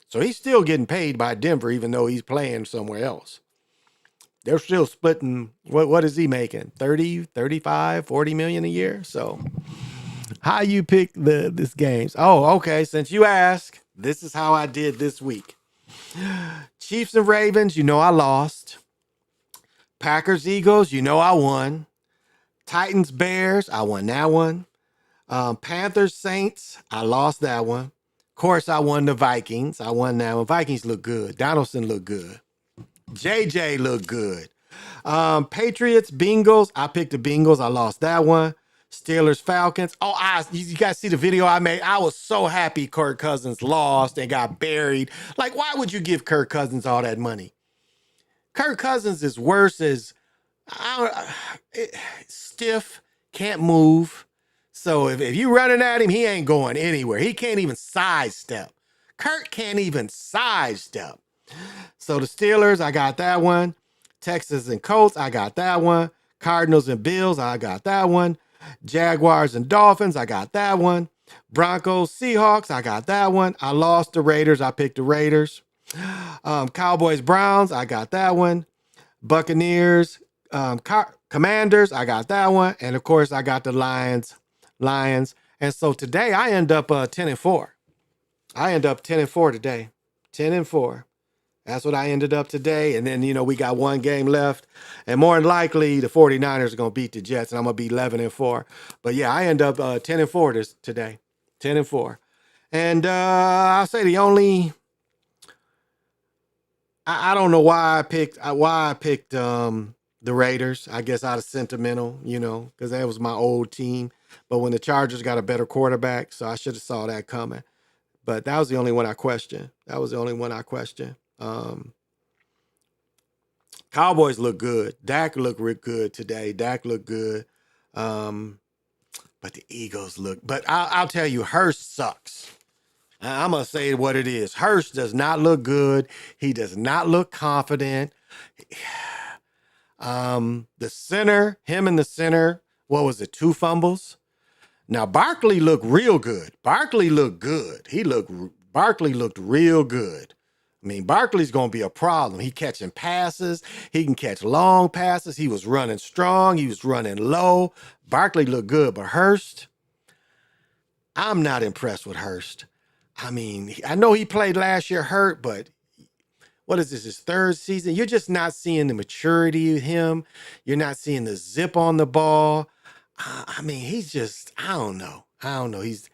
So he's still getting paid by Denver, even though he's playing somewhere else. They're still splitting. What is he making? 30, 35, 40 million a year? So how you pick this games? Oh, okay. Since you asked, this is how I did this week. Chiefs and Ravens, I lost. Packers, Eagles, I won. Titans, Bears, I won that one. Panthers, Saints, I lost that one. Of course, I won the Vikings. I won that one. Vikings look good. Donaldson looked good. JJ looked good. Patriots, Bengals, I picked the Bengals. I lost that one. Steelers, Falcons. Oh, you guys see the video I made? I was so happy Kirk Cousins lost and got buried. Like, why would you give Kirk Cousins all that money? Kirk Cousins is worse as stiff, can't move. So if you running at him, he ain't going anywhere. He can't even sidestep. Kirk can't even sidestep. So the Steelers, I got that one. Texans and Colts, I got that one. Cardinals and Bills, I got that one. Jaguars and Dolphins, I got that one. Broncos, Seahawks, I got that one. I lost the Raiders, I picked the Raiders. Cowboys, Browns, I got that one. Buccaneers, Commanders, I got that one. And of course, I got the Lions. And so today I end up 10-4. I end up 10-4 today. 10-4. That's what I ended up today. And then, we got one game left. And more than likely, the 49ers are going to beat the Jets. And I'm going to be 11-4. But yeah, I end up 10-4 today. 10-4. And I'll say the only... I don't know why I picked the Raiders. I guess out of sentimental, because that was my old team. But when the Chargers got a better quarterback, so I should have saw that coming. But that was the only one I questioned. Cowboys look good. Dak looked real good today. Dak looked good. But the Eagles look... But I'll tell you, Hurst sucks. I'm going to say what it is. Hurst does not look good. He does not look confident. The center, him in the center, what was it, 2 fumbles? Now, Barkley looked real good. Barkley looked good. Barkley looked real good. I mean, Barkley's going to be a problem. He catching passes. He can catch long passes. He was running strong. He was running low. Barkley looked good. But Hurst, I'm not impressed with Hurst. I mean, I know he played last year hurt, but what is this, his 3rd season? You're just not seeing the maturity of him. You're not seeing the zip on the ball. I mean, he's just, I don't know. He's,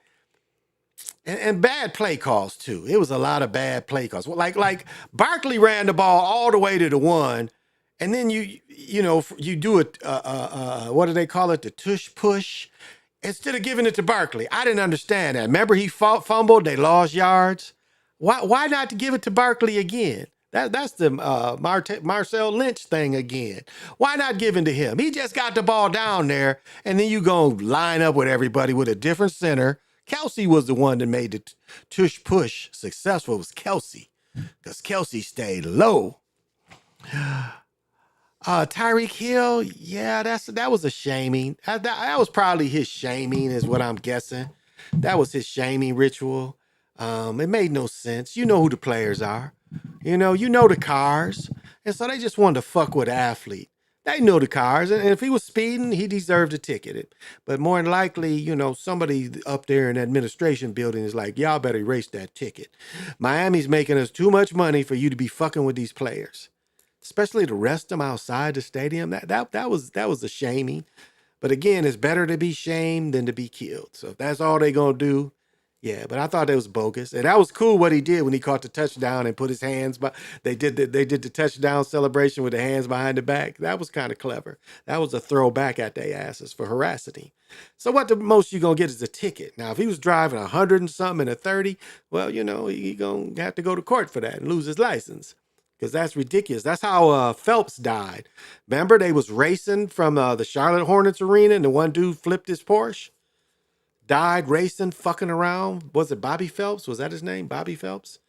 and bad play calls too. It was a lot of bad play calls. Like Barkley ran the ball all the way to the 1, and then you do it, what do they call it? The tush push. Instead of giving it to Barkley. I didn't understand that. Remember he fumbled, they lost yards. Why not give it to Barkley again? That's the Marcel Lynch thing again. Why not give it to him? He just got the ball down there, and then you go line up with everybody with a different center. Kelsey was the one that made the tush push successful. It was Kelsey, because Kelsey stayed low. Tyreek Hill, yeah, that was a shaming. That was probably his shaming, is what I'm guessing. That was his shaming ritual. It made no sense. You know who the players are. You know the cars. And so they just wanted to fuck with the athlete. They know the cars. And if he was speeding, he deserved a ticket. But more than likely, somebody up there in the administration building is like, y'all better erase that ticket. Miami's making us too much money for you to be fucking with these players. Especially to rest them outside the stadium. That was a shaming. But again, it's better to be shamed than to be killed. So if that's all they gonna do, yeah. But I thought that was bogus. And that was cool what he did when he caught the touchdown and put his hands they did the touchdown celebration with the hands behind the back. That was kind of clever. That was a throwback at their asses for harassing him. So what the most you gonna get is a ticket. Now if he was driving 100 and something in a 30, well, he gonna have to go to court for that and lose his license. Because that's ridiculous. That's how Phelps died. Remember, they was racing from the Charlotte Hornets arena, and the one dude flipped his Porsche. Died racing, fucking around. Was it Bobby Phelps? Was that his name? Bobby Phelps?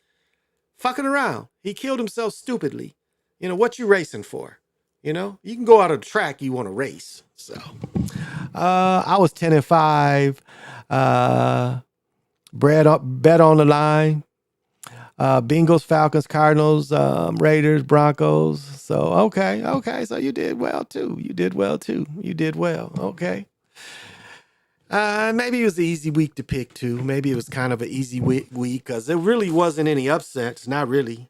Fucking around. He killed himself stupidly. What you racing for? You can go out of the track you want to race. So, I was 10-5. Bet on the line. Bengals, Falcons, Cardinals, Raiders, Broncos. So okay. So you did well too. You did well. Okay. Maybe it was an easy week to pick too. Maybe it was kind of an easy week because there really wasn't any upsets. Not really.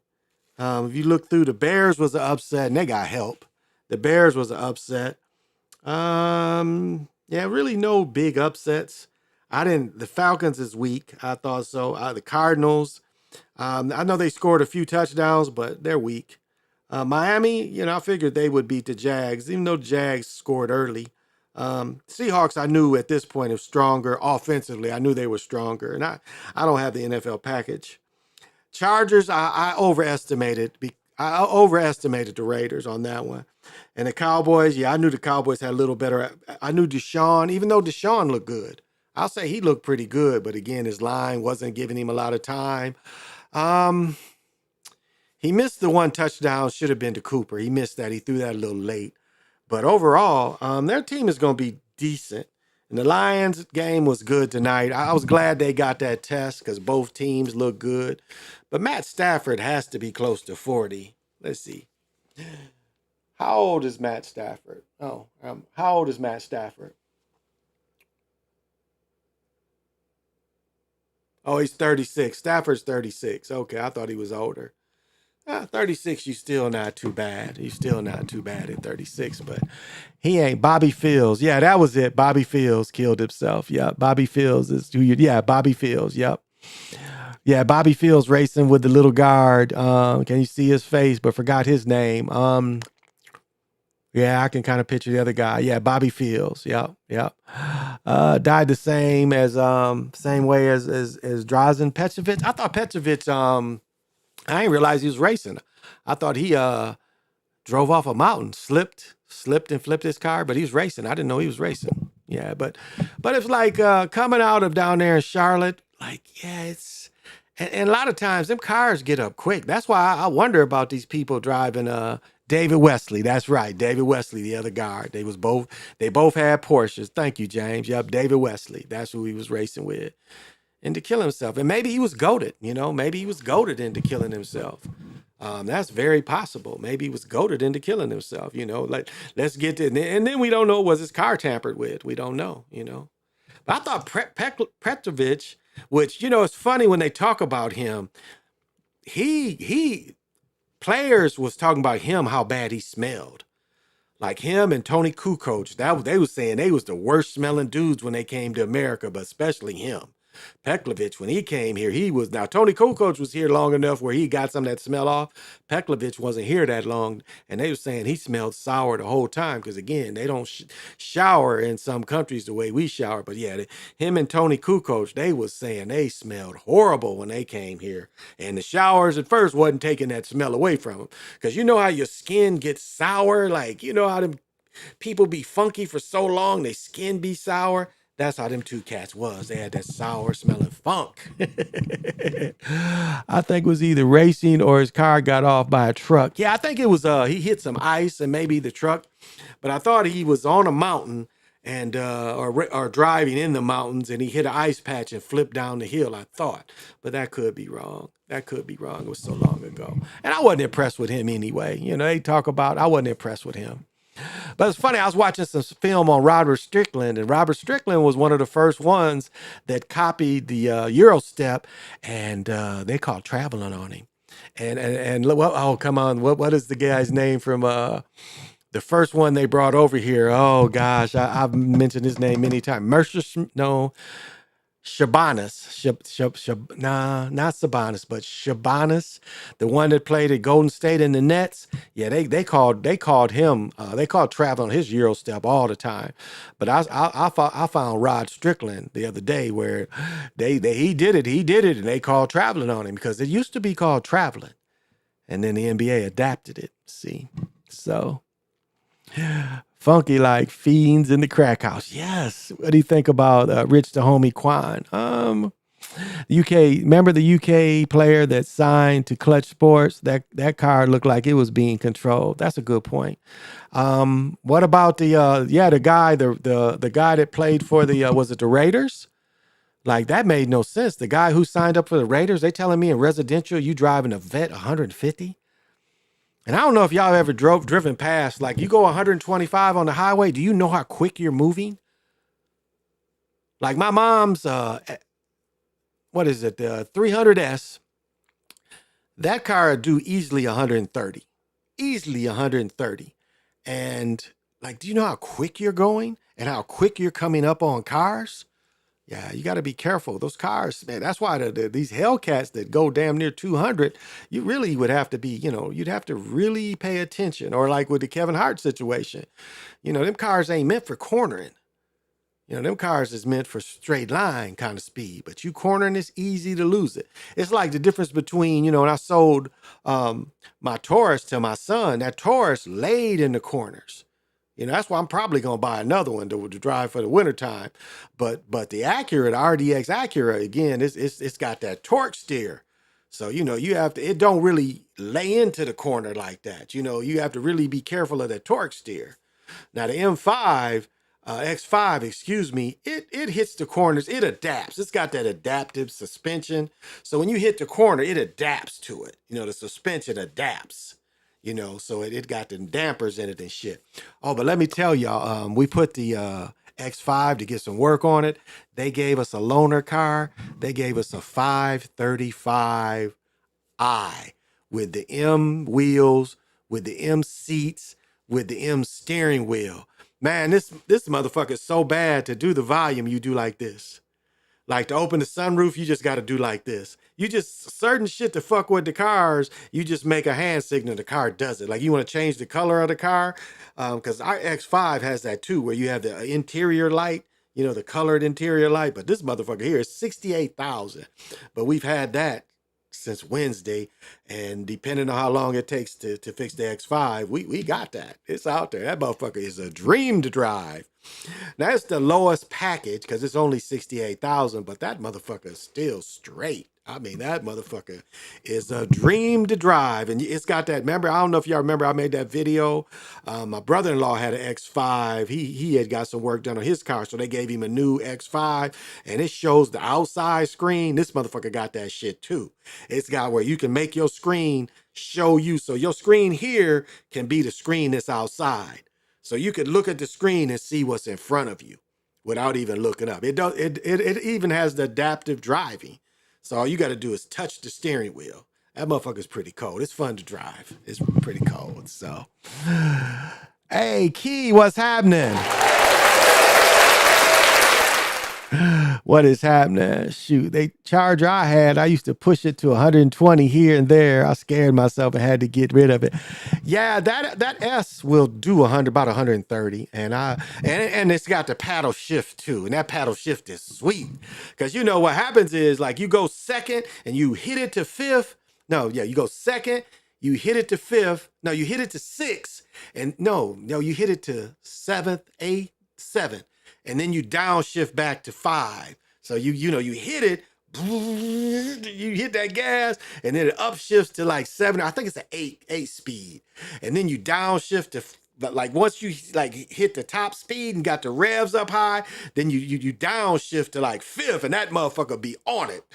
If you look through, the Bears was an upset and they got help. The Bears was an upset. Yeah, really no big upsets. The Falcons is weak. I thought so. The Cardinals, I know they scored a few touchdowns, but they're weak. Miami, I figured they would beat the Jags, even though the Jags scored early. Seahawks, I knew at this point, was stronger offensively. I knew they were stronger, and I don't have the NFL package. Chargers, I overestimated. I overestimated the Raiders on that one. And the Cowboys, I knew the Cowboys had a little better. I knew Deshaun, even though Deshaun looked good. I'll say he looked pretty good, but again, his line wasn't giving him a lot of time. He missed the one touchdown, should have been to Cooper. He missed that. He threw that a little late. But overall, their team is going to be decent. And the Lions game was good tonight. I was glad they got that test because both teams look good. But Matt Stafford has to be close to 40. Let's see. How old is Matt Stafford? How old is Matt Stafford? Oh, he's 36. Stafford's 36. Okay, I thought he was older. 36, you still not too bad. He's still not too bad at 36, but he ain't. Bobby Fields. Yeah, that was it. Bobby Fields killed himself. Yeah, Bobby Fields is who you. Yeah, Bobby Fields. Yep. Yeah, Bobby Fields racing with the little guard. Can you see his face? But forgot his name. Yeah, I can kind of picture the other guy. Yeah, Bobby Fields. Yep. Died the same way as Drazen Petrovic. I thought Petrovic. I didn't realize he was racing. I thought he drove off a mountain, slipped and flipped his car, but he was racing. I didn't know he was racing. Yeah, but it's like coming out of down there in Charlotte, it's and a lot of times them cars get up quick. That's why I wonder about these people driving David Wesley. That's right, David Wesley, the other guard. They both had Porsches. Thank you, James. Yep, David Wesley. That's who he was racing with. And to kill himself. And maybe he was goated, maybe he was goated into killing himself. That's very possible. Maybe he was goated into killing himself, let's get to, and then we don't know, was his car tampered with? We don't know, But I thought Petrovic, which, it's funny when they talk about him, players was talking about him, how bad he smelled. Like him and Tony Kukoc, they was saying they was the worst smelling dudes when they came to America, but especially him. Peklovich, when he came here, now Tony Kukoc was here long enough where he got some of that smell off. Peklovich wasn't here that long, and they were saying he smelled sour the whole time because, again, they don't shower in some countries the way we shower. But yeah, him and Tony Kukoc, they was saying they smelled horrible when they came here. And the showers at first wasn't taking that smell away from them, because you know how your skin gets sour? Like, you know how them people be funky for so long, their skin be sour? That's how them two cats was. They had that sour smelling funk. I think it was either racing or his car got off by a truck. Yeah, I think it was he hit some ice and maybe the truck. But I thought he was on a mountain and or driving in the mountains, and he hit an ice patch and flipped down the hill, I thought. But that could be wrong. It was so long ago. And I wasn't impressed with him anyway. They talk about, I wasn't impressed with him. But it's funny, I was watching some film on Robert Strickland, and Robert Strickland was one of the first ones that copied the Eurostep, and they called traveling on him. And oh, come on, what is the guy's name from the first one they brought over here? Oh gosh, I've mentioned his name many times. Shabanis, not Sabonis, but Shabanis, the one that played at Golden State in the Nets. Yeah, they called him. They called traveling his Eurostep all the time. But I found Rod Strickland the other day where he did it, and they called traveling on him because it used to be called traveling, and then the NBA adapted it. See, so. Funky like fiends in the crack house. Yes. What do you think about Rich the Homie Quan? UK, remember the UK player that signed to Clutch Sports? That car looked like it was being controlled. That's a good point. What about the the guy that played for the was it the Raiders? Like that made no sense. The guy who signed up for the Raiders, they telling me in residential you driving a Vet 150. And I don't know if y'all ever driven past, like you go 125 on the highway. Do you know how quick you're moving? Like my mom's, what is it? The 300S. That car would do easily 130, easily 130. And like, do you know how quick you're going and how quick you're coming up on cars? Yeah, you got to be careful. Those cars, man, that's why these Hellcats that go damn near 200, you really would have to be, you'd have to really pay attention. Or like with the Kevin Hart situation, them cars ain't meant for cornering. Them cars is meant for straight line kind of speed, but you cornering, it's easy to lose it. It's like the difference between, when I sold my Taurus to my son, that Taurus laid in the corners. That's why I'm probably going to buy another one to drive for the wintertime. But the Acura, the RDX Acura, again, it's got that torque steer. So, you have to, it don't really lay into the corner like that. You have to really be careful of that torque steer. Now the M5, X5, excuse me, it hits the corners, it adapts. It's got that adaptive suspension. So when you hit the corner, it adapts to it. The suspension adapts. So it got the dampers in it and shit. Oh, but let me tell y'all, we put the X5 to get some work on it. They gave us a loaner car. They gave us a 535i with the M wheels, with the M seats, with the M steering wheel. Man, this motherfucker is so bad. To do the volume, you do like this. Like to open the sunroof, you just got to do like this. You just certain shit to fuck with the cars. You just make a hand signal. The car does it. Like you want to change the color of the car, because our X5 has that too, where you have the interior light. The colored interior light. But this motherfucker here is 68,000. But we've had that since Wednesday, and depending on how long it takes to fix the X5, we got that. It's out there. That motherfucker is a dream to drive. Now it's the lowest package because it's only 68,000, but that motherfucker is still straight. I mean, that motherfucker is a dream to drive. And it's got that, remember, I don't know if y'all remember, I made that video. My brother-in-law had an X5. He had got some work done on his car, so they gave him a new X5, and it shows the outside screen. This motherfucker got that shit too. It's got where you can make your screen show you. So your screen here can be the screen that's outside. So you could look at the screen and see what's in front of you without even looking up. It even has the adaptive driving. So all you got to do is touch the steering wheel. That motherfucker's pretty cold. It's fun to drive. It's pretty cold. So, hey, Key, what's happening? What is happening? Shoot, the charger I had, I used to push it to 120 here and there. I scared myself and had to get rid of it. Yeah, that S will do 100, about 130, and it's got the paddle shift too, and that paddle shift is sweet. Because what happens is like you go second and you hit it to fifth. No, yeah, you go second, you hit it to fifth. No, you hit it to sixth, and no, you hit it to seventh, eighth, seventh. And then you downshift back to 5. So you hit it, you hit that gas, and then it upshifts to like 7. I think it's an 8 speed. And then you downshift to, but like once you like hit the top speed and got the revs up high, then you downshift to like 5th, and that motherfucker be on it.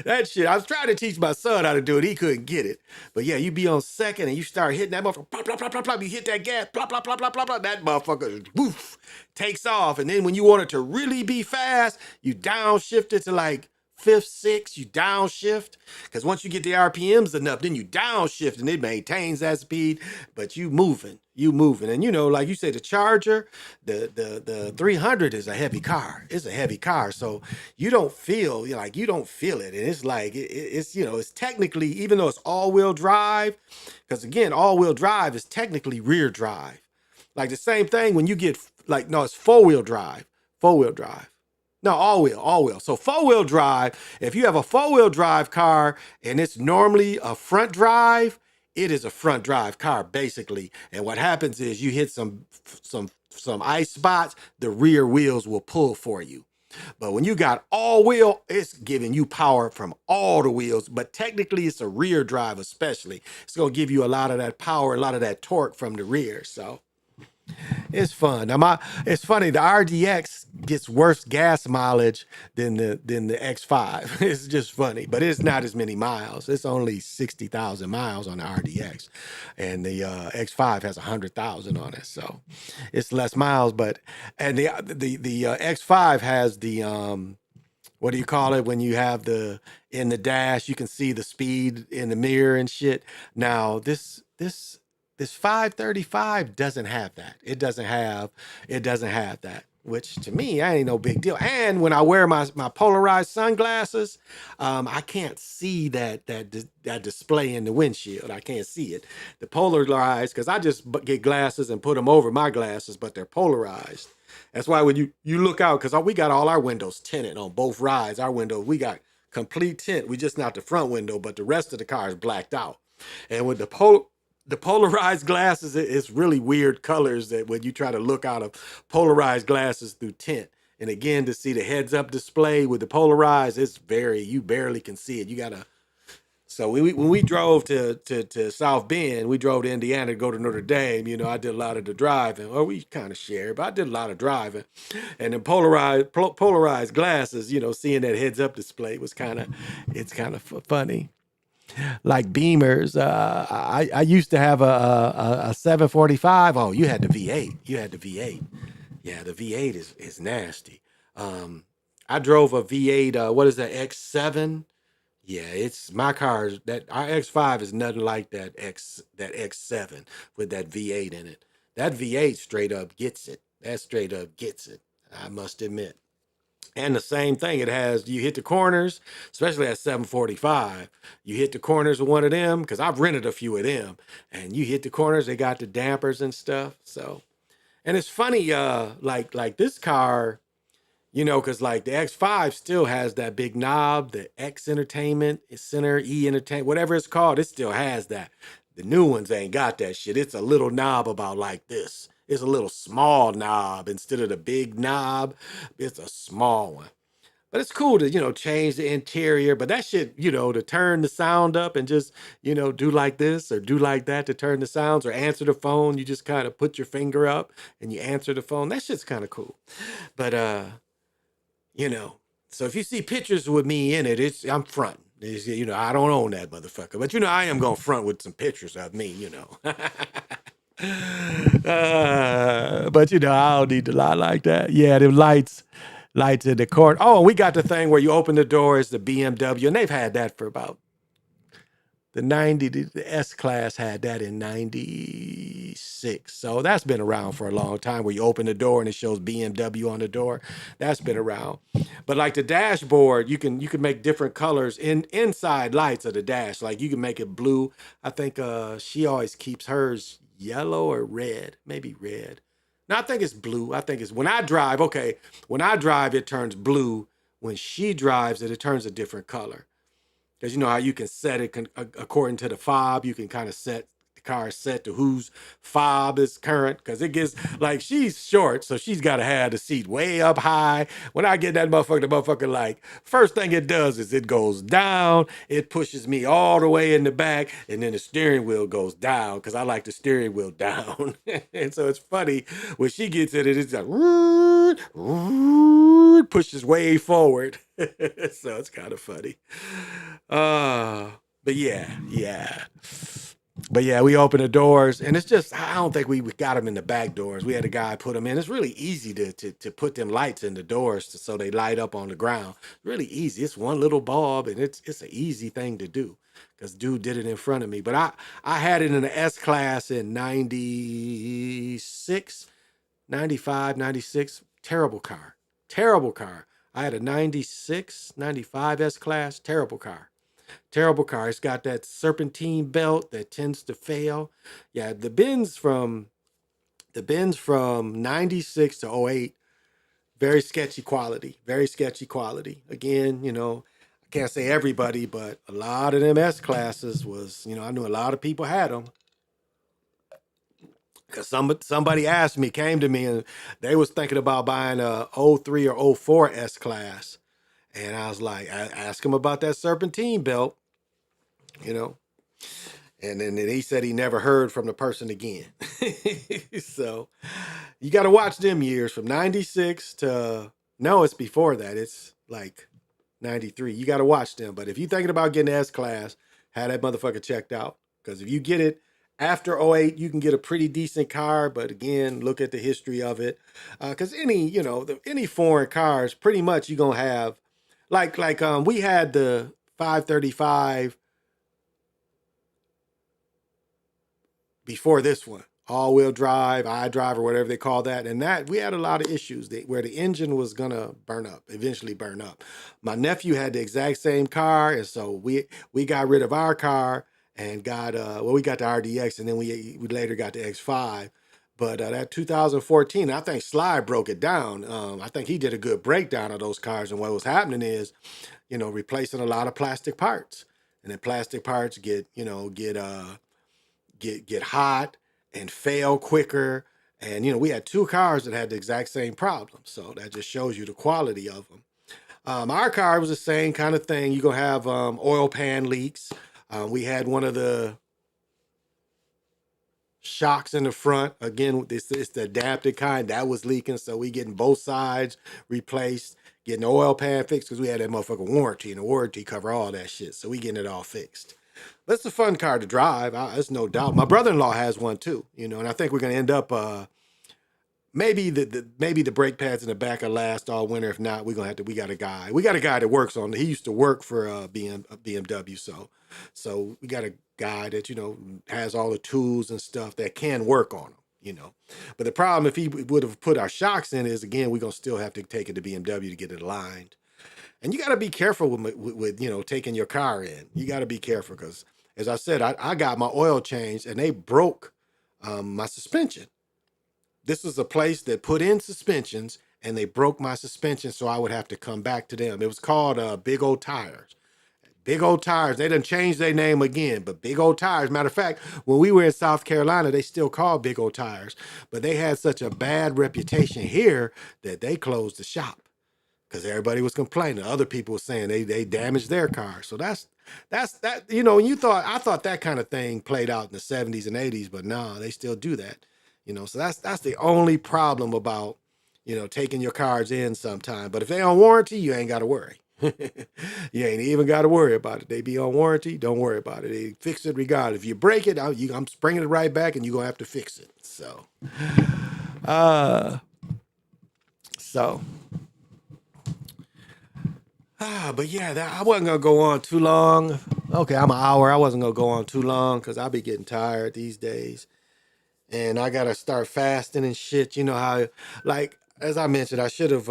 That shit, I was trying to teach my son how to do it. He couldn't get it. But yeah, you be on second and you start hitting that motherfucker, plop, plop, plop, plop, plop, you hit that gas, plop, plop, plop, plop, plop, plop, that motherfucker, woof, takes off. And then when you want it to really be fast, you downshift it to like 5th, 6th, you downshift. Because once you get the RPMs enough, then you downshift and it maintains that speed, but you moving. And like you said, the Charger, the 300 is a heavy car. It's a heavy car. So you don't feel it. And it's like, it's technically, even though it's all-wheel drive, because again, all-wheel drive is technically rear drive. Like the same thing when you get, it's four-wheel drive. No, all-wheel. So four-wheel drive, if you have a four-wheel drive car and it's normally a front drive, it is a front drive car, basically. And what happens is you hit some ice spots, the rear wheels will pull for you. But when you got all wheel, it's giving you power from all the wheels. But technically, it's a rear drive, especially. It's gonna give you a lot of that power, a lot of that torque from the rear. So it's fun. Now it's funny. The RDX gets worse gas mileage than the X5. It's just funny, but it's not as many miles. It's only 60,000 miles on the RDX, and the X5 has 100,000 on it. So it's less miles. But and the X5 has the what do you call it when you have the in the dash? You can see the speed in the mirror and shit. Now this 535 doesn't have that. It doesn't have that, which to me, that ain't no big deal. And when I wear my polarized sunglasses, I can't see that display in the windshield. I can't see it. The polarized, because I just get glasses and put them over my glasses, but they're polarized. That's why when you look out, because we got all our windows tinted on both rides. Our windows, we got complete tint. We just not the front window, but the rest of the car is blacked out. And with the polarized glasses, it's really weird colors that when you try to look out of polarized glasses through tint. And again, to see the heads up display with the polarized, you barely can see it. You gotta. So when we drove to South Bend, we drove to Indiana to go to Notre Dame. I did a lot of the driving, or we kind of shared, but I did a lot of driving. And then polarized glasses, seeing that heads up display was it's kind of funny. Like Beamers, I used to have a 745. Oh, you had the V8. Yeah, the V8 is nasty. I drove a V8. What is that? X7. Yeah, it's my car. That our X5 is nothing like that X7 with that V8 in it. That V8 straight up gets it. That straight up gets it. I must admit. And the same thing, you hit the corners, especially at 745. You hit the corners of one of them, because I've rented a few of them, and you hit the corners, they got the dampers and stuff. So, and it's funny, like this car, because like the X5 still has that big knob, the X Entertainment Center, E Entertainment, whatever it's called, it still has that. The new ones ain't got that shit. It's a little knob about like this. It's a little small knob instead of the big knob. It's a small one. But it's cool to, change the interior. But that shit, to turn the sound up and just, do like this or do like that to turn the sounds or answer the phone. You just kind of put your finger up and you answer the phone. That shit's kind of cool. But, so if you see pictures with me in it, I'm fronting. I don't own that motherfucker. But, I am going to front with some pictures of me, but I don't need a lot like that. Yeah, the lights in the court. Oh, we got the thing where you open the doors, the BMW, and they've had that for about the S class had that in 96. So that's been around for a long time, where you open the door and it shows BMW on the door. That's been around. But like the dashboard, you can make different colors inside lights of the dash. Like you can make it blue. I think she always keeps hers yellow or red, maybe red. No, I think it's blue. I think it's when I drive, it turns blue. When she drives it turns a different color. Because you know how you can set it according to the fob, you can kind of set the car set to whose fob is current. Because it gets like she's short, so she's got to have the seat way up high. When I get that motherfucker, the motherfucker like first thing it does is it goes down, it pushes me all the way in the back, and then the steering wheel goes down because I like the steering wheel down. And so it's funny when she gets in it, it's like pushes way forward. So it's kind of funny. But yeah. But yeah, we open the doors, and it's just, I don't think we got them in the back doors. We had a guy put them in. It's really easy to put them lights in the doors so they light up on the ground. Really easy. It's one little bulb, and it's an easy thing to do because dude did it in front of me. But I had it in the S class in 96, 95, 96. Terrible car. I had a 96, 95 S class. Terrible car. It's got that serpentine belt that tends to fail. Yeah, the bins from 96 to '08, very sketchy quality. Again, I can't say everybody, but a lot of them S classes was, I knew a lot of people had them. Because somebody asked me, came to me, and they was thinking about buying a '03 or '04 S-Class. And I was like, ask him about that serpentine belt, you know. And then he said he never heard from the person again. So you got to watch them years from 96 to, no, it's before that. It's like 93. You got to watch them. But if you're thinking about getting S-Class, have that motherfucker checked out. Because if you get it after '08, you can get a pretty decent car. But again, look at the history of it. Because any foreign cars, pretty much you're going to have, we had the 535 before this one, all-wheel drive, iDrive, or whatever they call that. And that we had a lot of issues where the engine was gonna eventually burn up. My nephew had the exact same car, and so we got rid of our car and got we got the RDX, and then we later got the X5. But that 2014, I think Sly broke it down. I think he did a good breakdown of those cars, and what was happening is, replacing a lot of plastic parts, and then plastic parts get hot and fail quicker. And we had two cars that had the exact same problem, so that just shows you the quality of them. Our car was the same kind of thing. You're gonna have oil pan leaks. We had one of the shocks in the front. Again, it's the adapted kind that was leaking, so we getting both sides replaced, getting the oil pan fixed, because we had that motherfucker warranty, and the warranty cover all that shit, so we getting it all fixed. But it's a fun car to drive. There's no doubt. My brother-in-law has one too, and I think we're gonna end up maybe the brake pads in the back will last all winter. If not, we got a guy that works on it. He used to work for BMW, so we got a guy that has all the tools and stuff that can work on them. But the problem, if he would have put our shocks in, is again we're gonna still have to take it to BMW to get it aligned. And you got to be careful with taking your car in. You got to be careful because, as I said, I got my oil changed and they broke my suspension. This was a place that put in suspensions and they broke my suspension, so I would have to come back to them. It was called Big Old Tires. Big Old Tires. They done changed their name again, but Big Old Tires. Matter of fact, when we were in South Carolina, they still called Big Old Tires, but they had such a bad reputation here that they closed the shop. Because everybody was complaining. Other people were saying they damaged their car. So that's that. I thought that kind of thing played out in the 70s and 80s, but no, they still do that. So that's the only problem about taking your cars in sometime. But if they on warranty, you ain't got to worry. You ain't even got to worry about it. They be on warranty, don't worry about it. They fix it regardless. If you break it, I'm bringing it right back, and you're gonna have to fix it. So. But yeah, I wasn't gonna go on too long. Okay, I'm an hour. I wasn't gonna go on too long because I'll be getting tired these days, and I gotta start fasting and shit. You know how, like as I mentioned, I should have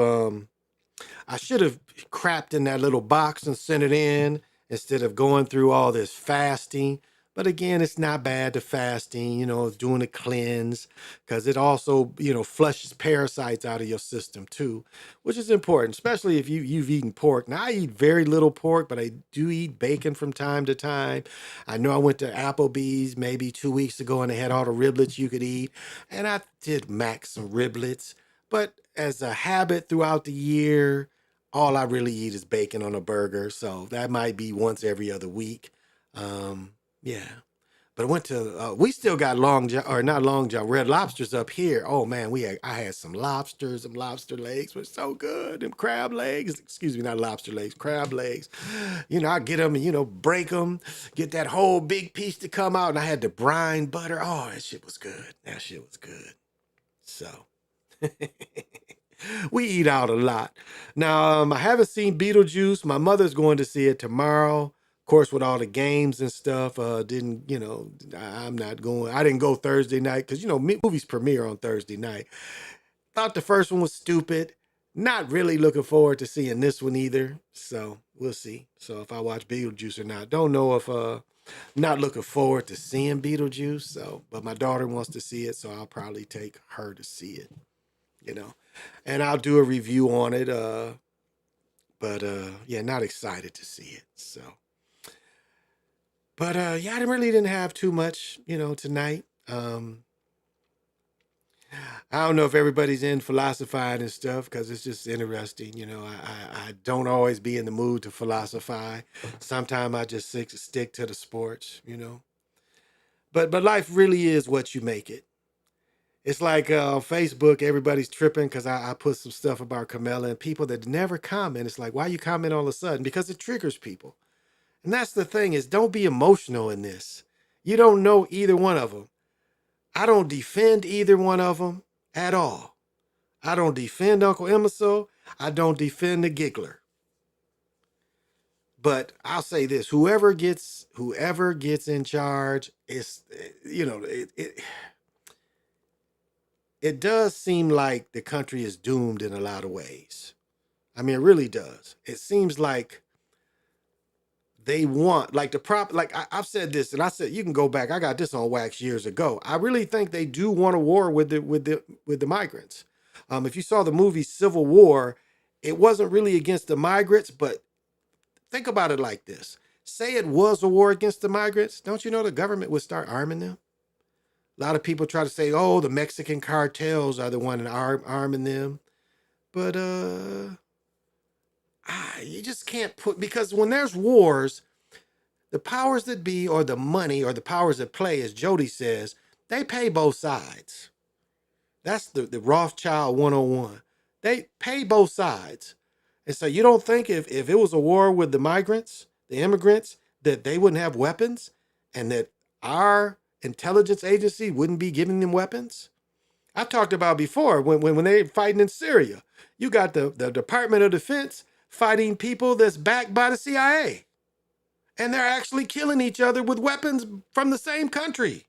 crapped in that little box and sent it in instead of going through all this fasting. But again, it's not bad to fasting, doing a cleanse, because it also, flushes parasites out of your system too, which is important, especially if you've eaten pork. Now, I eat very little pork, but I do eat bacon from time to time. I know I went to Applebee's maybe 2 weeks ago and they had all the riblets you could eat, and I did max some riblets. But as a habit throughout the year, all I really eat is bacon on a burger, so that might be once every other week. Yeah. But I went to we still got not Long John, Red Lobsters up here. Oh man, I had some lobsters, some lobster legs were so good. Them crab legs, excuse me, not lobster legs, crab legs. I get them and break them, get that whole big piece to come out, and I had the brine butter. Oh, that shit was good. That shit was good. So we eat out a lot. Now, I haven't seen Beetlejuice. My mother's going to see it tomorrow. Of course, with all the games and stuff, I'm not going. I didn't go Thursday night because, movies premiere on Thursday night. Thought the first one was stupid. Not really looking forward to seeing this one either. So we'll see. So if I watch Beetlejuice or not. Don't know if not looking forward to seeing Beetlejuice. So, but my daughter wants to see it, so I'll probably take her to see it. And I'll do a review on it. But yeah, not excited to see it. So, but yeah, I really didn't have too much, tonight. I don't know if everybody's in philosophizing and stuff because it's just interesting. I don't always be in the mood to philosophize. Sometimes I just stick to the sports. But life really is what you make it. It's like on Facebook, everybody's tripping because I put some stuff about Carmella and people that never comment. It's like, why you comment all of a sudden? Because it triggers people. And that's the thing is don't be emotional in this. You don't know either one of them. I don't defend either one of them at all. I don't defend Uncle Emerson. I don't defend the giggler. But I'll say this: whoever gets in charge, it does seem like the country is doomed in a lot of ways. I mean, it really does. It seems like they want I've said this, and I said you can go back. I got this on wax years ago. I really think they do want a war with the migrants. If you saw the movie Civil War, it wasn't really against the migrants, but think about it like this. Say it was a war against the migrants. Don't you know the government would start arming them? A lot of people try to say, oh, the Mexican cartels are the one arming them. But you just can't because when there's wars, the powers that be or the money or the powers that play, as Jody says, they pay both sides. That's the Rothschild 101. They pay both sides. And so you don't think if it was a war with the migrants, the immigrants, that they wouldn't have weapons and that our intelligence agency wouldn't be giving them weapons? I've talked about before when they're fighting in Syria. You got the Department of Defense fighting people that's backed by the CIA. And they're actually killing each other with weapons from the same country.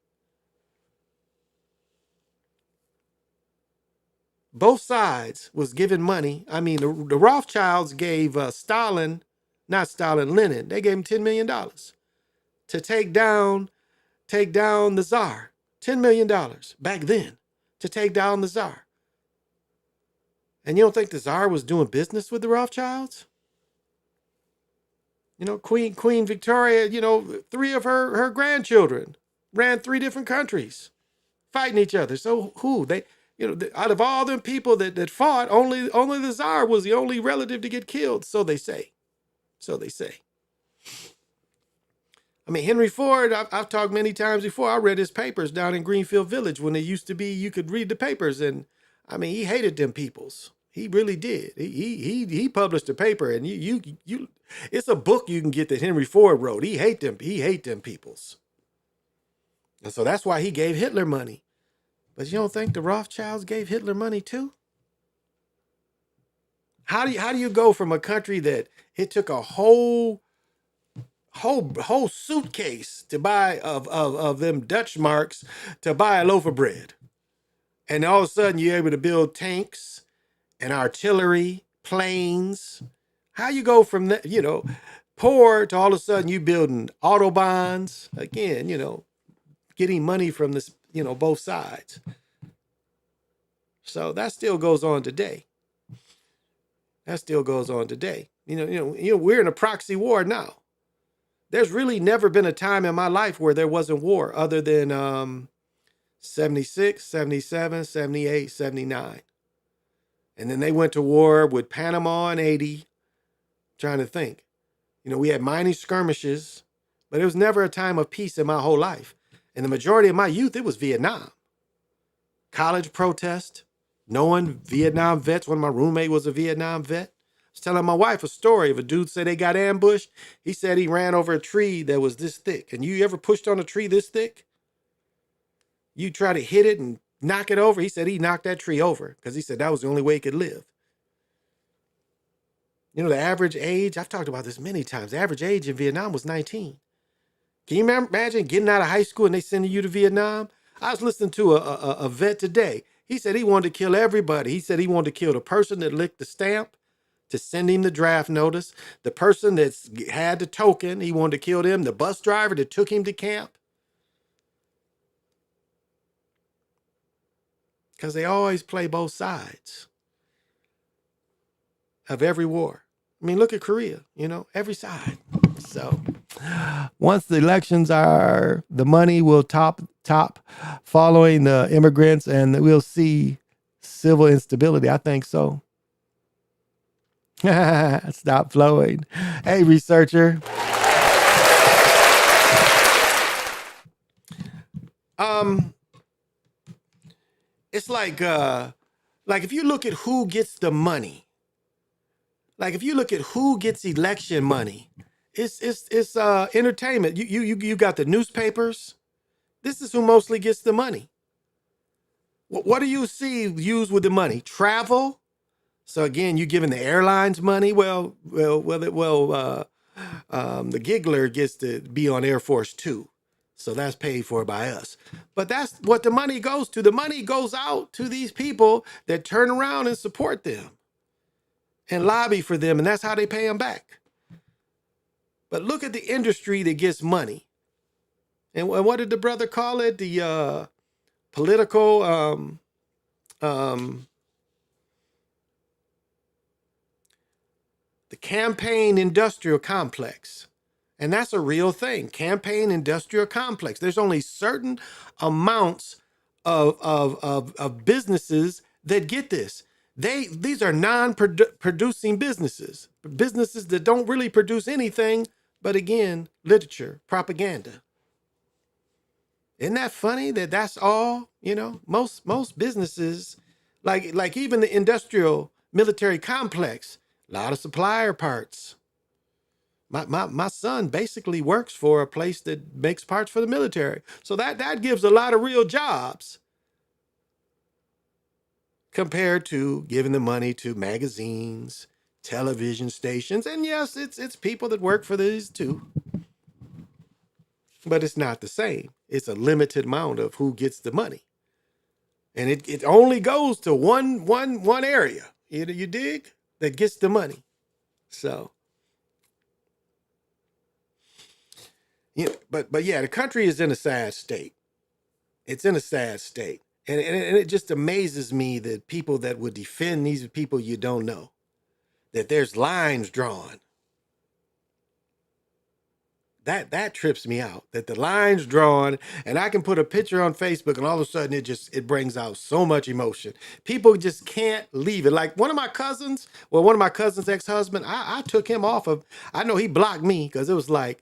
Both sides was giving money. I mean, the Rothschilds gave Lenin, they gave him $10 million to take down the Tsar. $10 million back then to take down the Tsar. And you don't think the Tsar was doing business with the Rothschilds? Queen Victoria, 3 of her grandchildren ran 3 different countries fighting each other. So who? Out of all them people that fought, only the Tsar was the only relative to get killed. So they say. I mean, Henry Ford, I've talked many times before. I read his papers down in Greenfield Village when they used to be, you could read the papers. And I mean, he hated them peoples. He really did. He published a paper, and you it's a book you can get that Henry Ford wrote. He hate them peoples. And so that's why he gave Hitler money. But you don't think the Rothschilds gave Hitler money too? How do you go from a country that it took a whole suitcase to buy of them Dutch marks to buy a loaf of bread, and all of a sudden you're able to build tanks and artillery, planes? How you go from that, poor to all of a sudden you building autobahns again? Getting money from this, both sides. So that still goes on today. We're in a proxy war now. There's really never been a time in my life where there wasn't war other than 76, 77, 78, 79. And then they went to war with Panama in 80. Trying to think. We had mining skirmishes, but it was never a time of peace in my whole life. In the majority of my youth, it was Vietnam. College protest, knowing Vietnam vets. One of my roommates was a Vietnam vet. I was telling my wife a story of a dude said they got ambushed. He said he ran over a tree that was this thick. And you ever pushed on a tree this thick? You try to hit it and knock it over. He said he knocked that tree over because he said that was the only way he could live. The average age, I've talked about this many times, the average age in Vietnam was 19. Can you imagine getting out of high school and they sending you to Vietnam? I was listening to a vet today. He said he wanted to kill everybody. He said he wanted to kill the person that licked the stamp to send him the draft notice, the person that had the token, he wanted to kill them, the bus driver that took him to camp. Because they always play both sides of every war. I mean, look at Korea, every side. So once the elections are, the money will top top following the immigrants, and we'll see civil instability. I think so. Stop flowing. Hey, researcher. It's like if you look at who gets the money, like if you look at who gets election money, it's entertainment. You got the newspapers. This is who mostly gets the money. What do you see used with the money? Travel. So again, you giving the airlines money. The giggler gets to be on Air Force Two, so that's paid for by us. But that's what the money goes to. The money goes out to these people that turn around and support them and lobby for them, and that's how they pay them back. But look at the industry that gets money. And what did the brother call it? The political the campaign industrial complex. And that's a real thing. Campaign industrial complex. There's only certain amounts of businesses that get this. These are non-producing businesses that don't really produce anything but, again, literature, propaganda. Isn't that funny that that's all? Most businesses, like even the industrial military complex, a lot of supplier parts. My son basically works for a place that makes parts for the military. So that gives a lot of real jobs compared to giving the money to magazines, television stations. And yes, it's people that work for these too. But it's not the same. It's a limited amount of who gets the money. And it only goes to one area. You dig? That gets the money. So but yeah, the country is in a sad state. It's in a sad state. And it just amazes me that people that would defend these people you don't know, that there's lines drawn. That trips me out, that the line's drawn, and I can put a picture on Facebook and all of a sudden it brings out so much emotion. People just can't leave it. Like one of my cousins' ex-husband, I took him off of, I know he blocked me because it was like,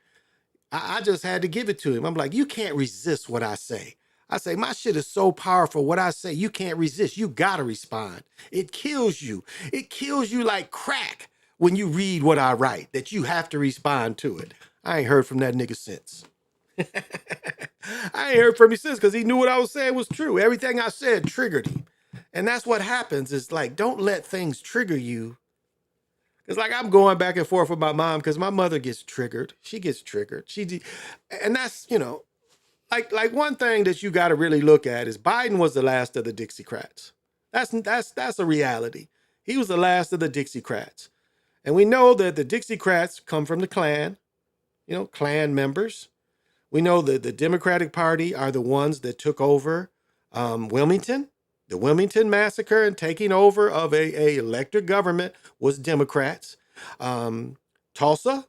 I just had to give it to him. I'm like, you can't resist what I say. I say, my shit is so powerful. What I say, you can't resist. You gotta respond. It kills you. It kills you like crack when you read what I write, that you have to respond to it. I ain't heard from that nigga since. I ain't heard from him since because he knew what I was saying was true. Everything I said triggered him. And that's what happens is like, don't let things trigger you. It's like I'm going back and forth with my mom because my mother gets triggered. She gets triggered. And that's, like one thing that you got to really look at is Biden was the last of the Dixiecrats. That's a reality. He was the last of the Dixiecrats. And we know that the Dixiecrats come from the Klan, Klan members. We know that the Democratic Party are the ones that took over Wilmington. The Wilmington massacre and taking over of a elected government was Democrats. Tulsa,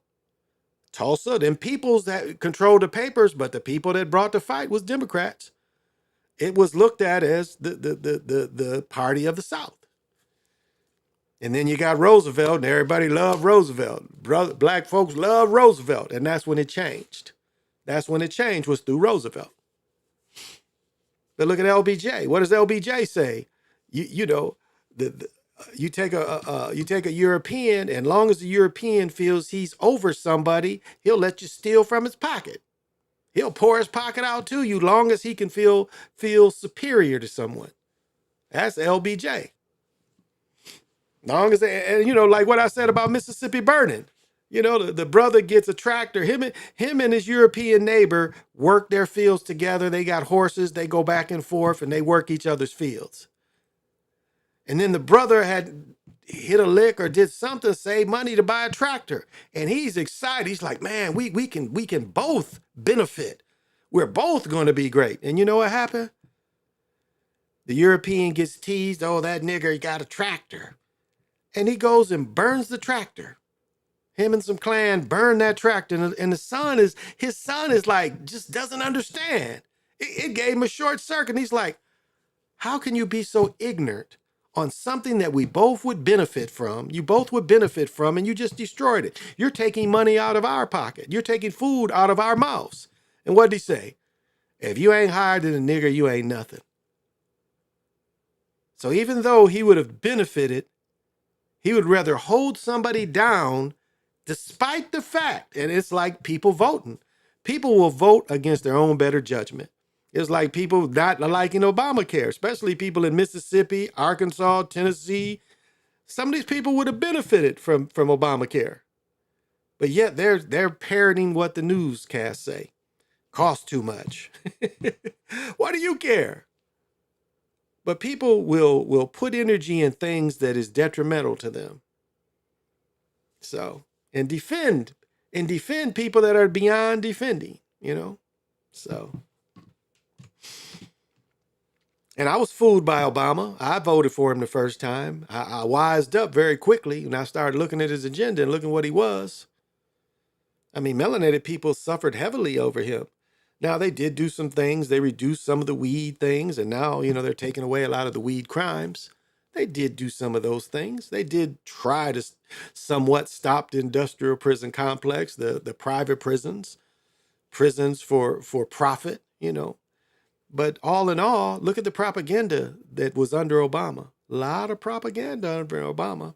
them peoples that controlled the papers, but the people that brought the fight was Democrats. It was looked at as the party of the South. And then you got Roosevelt, and everybody loved Roosevelt. Black folks love Roosevelt, and that's when it changed. That's when it changed, was through Roosevelt. But look at LBJ. What does LBJ say? You take a European, and long as the European feels he's over somebody, he'll let you steal from his pocket. He'll pour his pocket out to you, long as he can feel superior to someone. That's LBJ. Long as like what I said about Mississippi burning. The brother gets a tractor. Him and his European neighbor work their fields together. They got horses. They go back and forth and they work each other's fields. And then the brother had hit a lick or did something, save money to buy a tractor. And he's excited. He's like, man, we can both benefit. We're both going to be great. And you know what happened? The European gets teased. Oh, that nigger, he got a tractor. And he goes and burns the tractor. Him and some Klan burn that tractor, and his son is like, just doesn't understand. It gave him a short circuit. And he's like, how can you be so ignorant on something that we both would benefit from? You both would benefit from, and you just destroyed it. You're taking money out of our pocket. You're taking food out of our mouths. And what did he say? If you ain't higher than a nigger, you ain't nothing. So even though he would have benefited, he would rather hold somebody down despite the fact, and it's like people voting. People will vote against their own better judgment. It's like people not liking Obamacare, especially people in Mississippi, Arkansas, Tennessee. Some of these people would have benefited from Obamacare. But yet they're parroting what the newscasts say. Cost too much. What do you care? But people will put energy in things that is detrimental to them. So, and defend people that are beyond defending, you know? So, and I was fooled by Obama. I voted for him the first time. I wised up very quickly when I started looking at his agenda and looking what he was. I mean, melanated people suffered heavily over him. Now, they did do some things. They reduced some of the weed things, and now, you know, they're taking away a lot of the weed crimes. They did do some of those things. They did try to somewhat stop the industrial prison complex, the private prisons for profit, you know. But all in all, look at the propaganda that was under Obama. A lot of propaganda under Obama.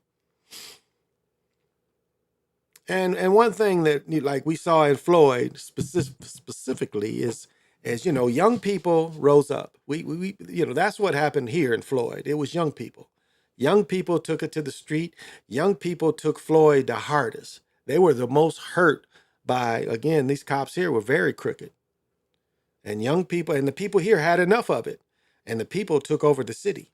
And one thing that like we saw in Floyd specifically is, as you know, young people rose up. We you know, that's what happened here in Floyd. It was young people. Young people took it to the street. Young people took Floyd the hardest. They were the most hurt by, again, these cops here were very crooked. And young people, and the people here had enough of it. And the people took over the city.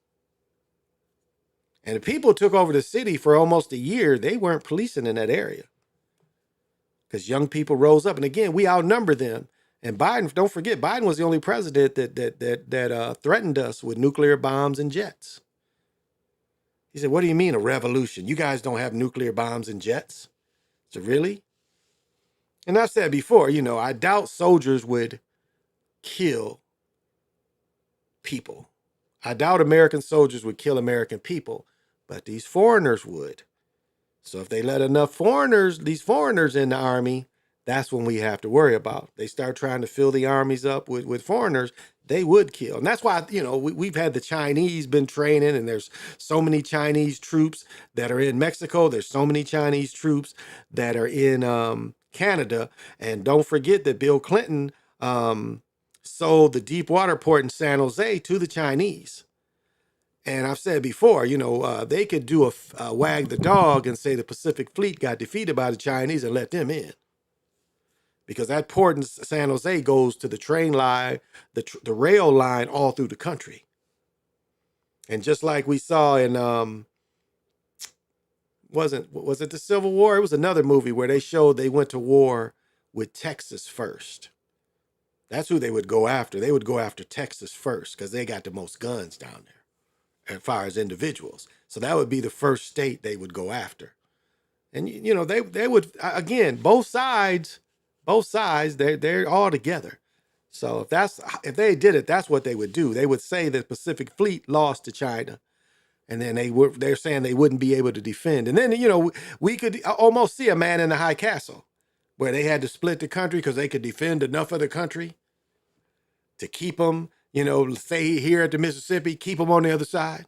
And the people took over the city for almost a year. They weren't policing in that area. Because young people rose up. And again, we outnumber them. And Biden, don't forget, Biden was the only president that threatened us with nuclear bombs and jets. He said, what do you mean a revolution? You guys don't have nuclear bombs and jets? So really? And I've said before, you know, I doubt soldiers would kill people. I doubt American soldiers would kill American people, but these foreigners would. So if they let enough these foreigners in the army, that's when we have to worry about. They start trying to fill the armies up with foreigners, they would kill. And that's why, you know, we've had the Chinese been training, and there's so many Chinese troops that are in Mexico. There's so many Chinese troops that are in Canada. And don't forget that Bill Clinton sold the deep water port in San Jose to the Chinese. And I've said before, you know, they could do a wag the dog and say the Pacific Fleet got defeated by the Chinese and let them in. Because that port in San Jose goes to the train line, the rail line all through the country. And just like we saw in, was it the Civil War? It was another movie where they showed they went to war with Texas first. That's who they would go after. They would go after Texas first because they got the most guns down there as far as individuals. So that would be the first state they would go after. And, you know, they would, again, both sides, they're all together. So if they did it, that's what they would do. They would say that Pacific Fleet lost to China. And then they're saying they wouldn't be able to defend. And then, you know, we could almost see a man in the high castle where they had to split the country because they could defend enough of the country to keep them, you know, stay here at the Mississippi, keep them on the other side.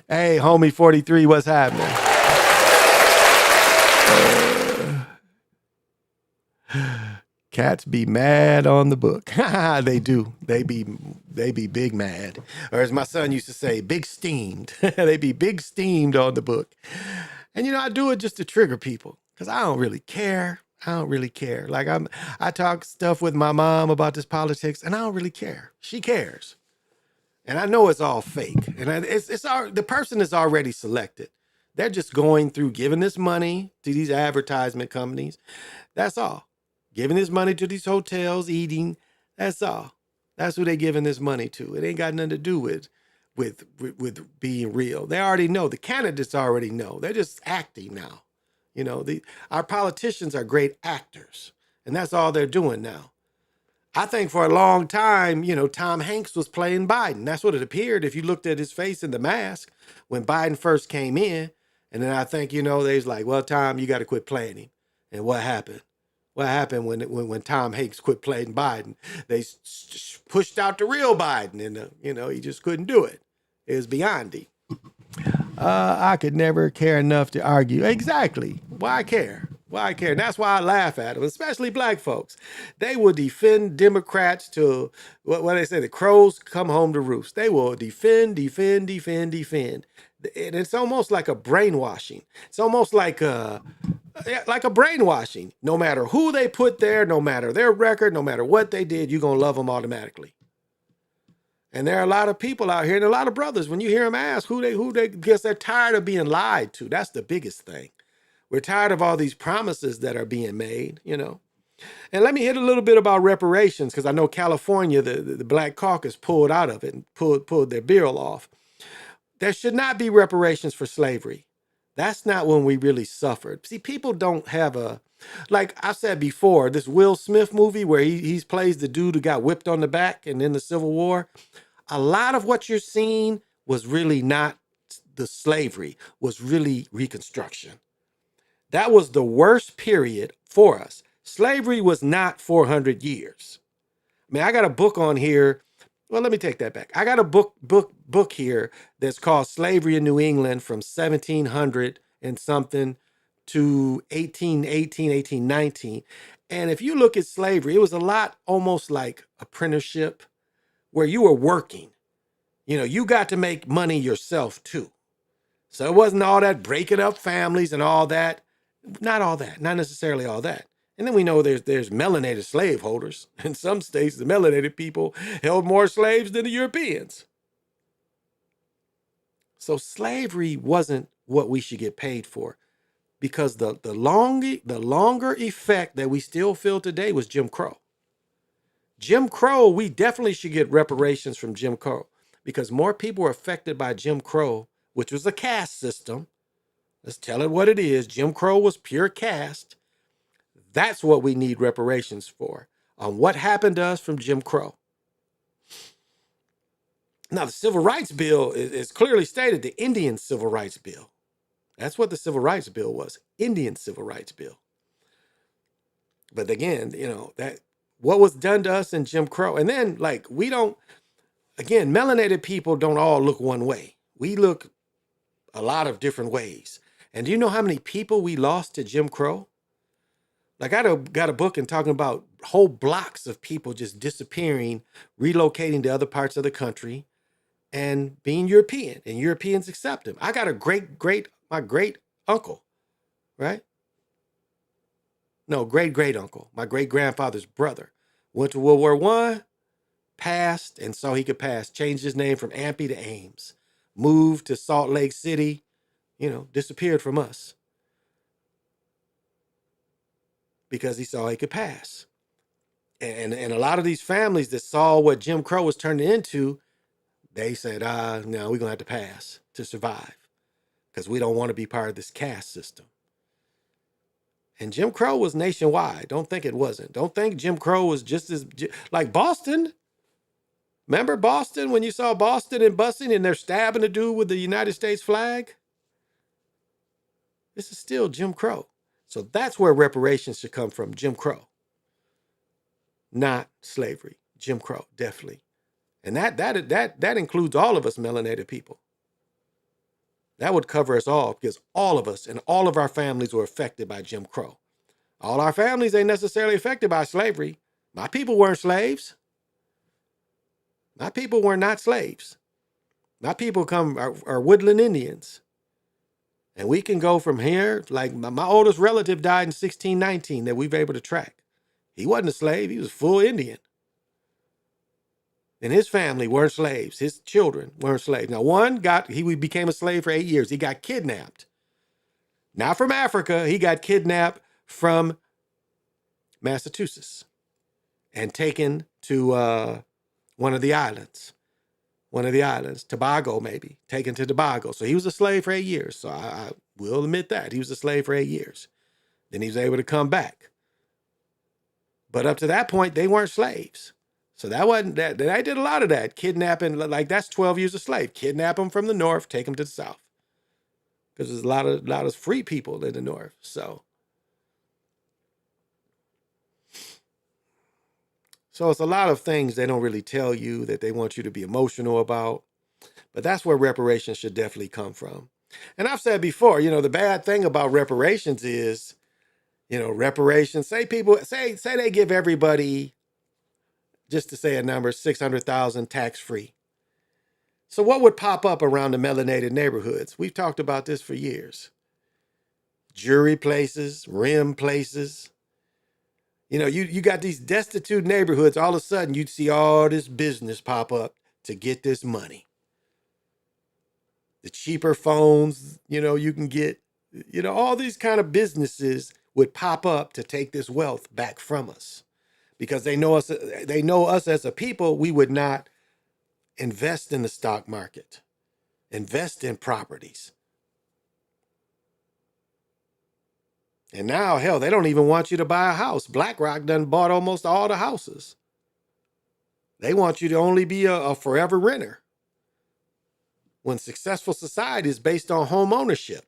Hey, homie 43, what's happening? Cats be mad on the book. They do. They be big mad. Or as my son used to say, big steamed. They be big steamed on the book. And, you know, I do it just to trigger people because I don't really care. Like I talk stuff with my mom about this politics and I don't really care. She cares. And I know it's all fake. And the person is already selected. They're just going through giving this money to these advertisement companies. That's all. Giving this money to these hotels, eating. That's all. That's who they giving this money to. It ain't got nothing to do with being real. They already know. The candidates already know. They're just acting now. You know, our politicians are great actors, and that's all they're doing now. I think for a long time, you know, Tom Hanks was playing Biden. That's what it appeared if you looked at his face in the mask when Biden first came in. And then I think, you know, they was like, well, Tom, you got to quit playing him. And what happened? What happened when Tom Hanks quit playing Biden? They pushed out the real Biden, and you know, he just couldn't do it. It was beyond him. I could never care enough to argue. Exactly. Why care? Why care? And that's why I laugh at them, especially black folks. They will defend Democrats till what they say, the crows come home to roost. They will defend. And it's almost like a brainwashing. It's almost like a brainwashing. No matter who they put there, no matter their record, no matter what they did, you're gonna love them automatically. And there are a lot of people out here and a lot of brothers, when you hear them ask who they guess they're tired of being lied to. That's the biggest thing. We're tired of all these promises that are being made, you know. And let me hit a little bit about reparations, because I know California, the Black Caucus pulled out of it and pulled their bill off. There should not be reparations for slavery. That's not when we really suffered. See, people don't have like I said before, this Will Smith movie where he plays the dude who got whipped on the back and in the Civil War. A lot of what you're seeing was really not the slavery, was really Reconstruction. That was the worst period for us. Slavery was not 400 years. I mean, I got a book on here. Well, let me take that back. I got a book here that's called Slavery in New England from 1700 and something to 1818, 1819. And if you look at slavery, it was a lot almost like apprenticeship where you were working. You know, you got to make money yourself too. So it wasn't all that breaking up families and all that. Not all that, not necessarily all that. And then we know there's melanated slaveholders. In some states, the melanated people held more slaves than the Europeans. So slavery wasn't what we should get paid for, because the longer effect that we still feel today was Jim Crow. Jim Crow, we definitely should get reparations from Jim Crow, because more people were affected by Jim Crow, which was a caste system. Let's tell it what it is. Jim Crow was pure caste. That's what we need reparations for, on what happened to us from Jim Crow. Now, the Civil Rights Bill is clearly stated, the Indian Civil Rights Bill. That's what the Civil Rights Bill was, Indian Civil Rights Bill. But again, you know, that what was done to us in Jim Crow. And then, like, we don't, again, melanated people don't all look one way. We look a lot of different ways. And do you know how many people we lost to Jim Crow? Like, I got a book and talking about whole blocks of people just disappearing, relocating to other parts of the country and being European, and Europeans accept them. I got my great uncle, right? No, great uncle, my great grandfather's brother, went to World War I, passed and saw he could pass, changed his name from Ampey to Ames, moved to Salt Lake City, you know, disappeared from us because he saw he could pass. And a lot of these families that saw what Jim Crow was turning into, they said, no, we're going to have to pass to survive, because we don't want to be part of this caste system. And Jim Crow was nationwide. Don't think it wasn't. Don't think Jim Crow was just as, like Boston. Remember Boston, when you saw Boston and busing and they're stabbing a dude with the United States flag? This is still Jim Crow. So that's where reparations should come from, Jim Crow. Not slavery, Jim Crow, definitely. And that includes all of us melanated people. That would cover us all, because all of us and all of our families were affected by Jim Crow. All our families ain't necessarily affected by slavery. My people weren't slaves. My people were not slaves. My people are woodland Indians. And we can go from here, like my oldest relative died in 1619 that we've been able to track. He wasn't a slave, he was full Indian. And his family weren't slaves. His children weren't slaves. Now, he became a slave for 8 years. He got kidnapped. Not from Africa. He got kidnapped from Massachusetts and taken to one of the islands. one of the islands, Tobago maybe, taken to Tobago. So he was a slave for 8 years. So I will admit that. He was a slave for 8 years. Then he was able to come back. But up to that point, they weren't slaves. So that wasn't that. They did a lot of that. Kidnapping, like that's 12 years a slave. Kidnap them from the north, take them to the south. Because there's a lot of free people in the north. So it's a lot of things they don't really tell you that they want you to be emotional about. But that's where reparations should definitely come from. And I've said before, the bad thing about reparations is, reparations, say they give everybody, just to say a number, 600,000 tax-free. So what would pop up around the melanated neighborhoods? We've talked about this for years. Jewelry places, rim places. You got these destitute neighborhoods, all of a sudden you'd see all this business pop up to get this money. The cheaper phones, you can get, all these kind of businesses would pop up to take this wealth back from us because they know us as a people, we would not invest in the stock market, invest in properties. And now, hell, they don't even want you to buy a house. BlackRock done bought almost all the houses. They want you to only be a forever renter. When successful society is based on home ownership,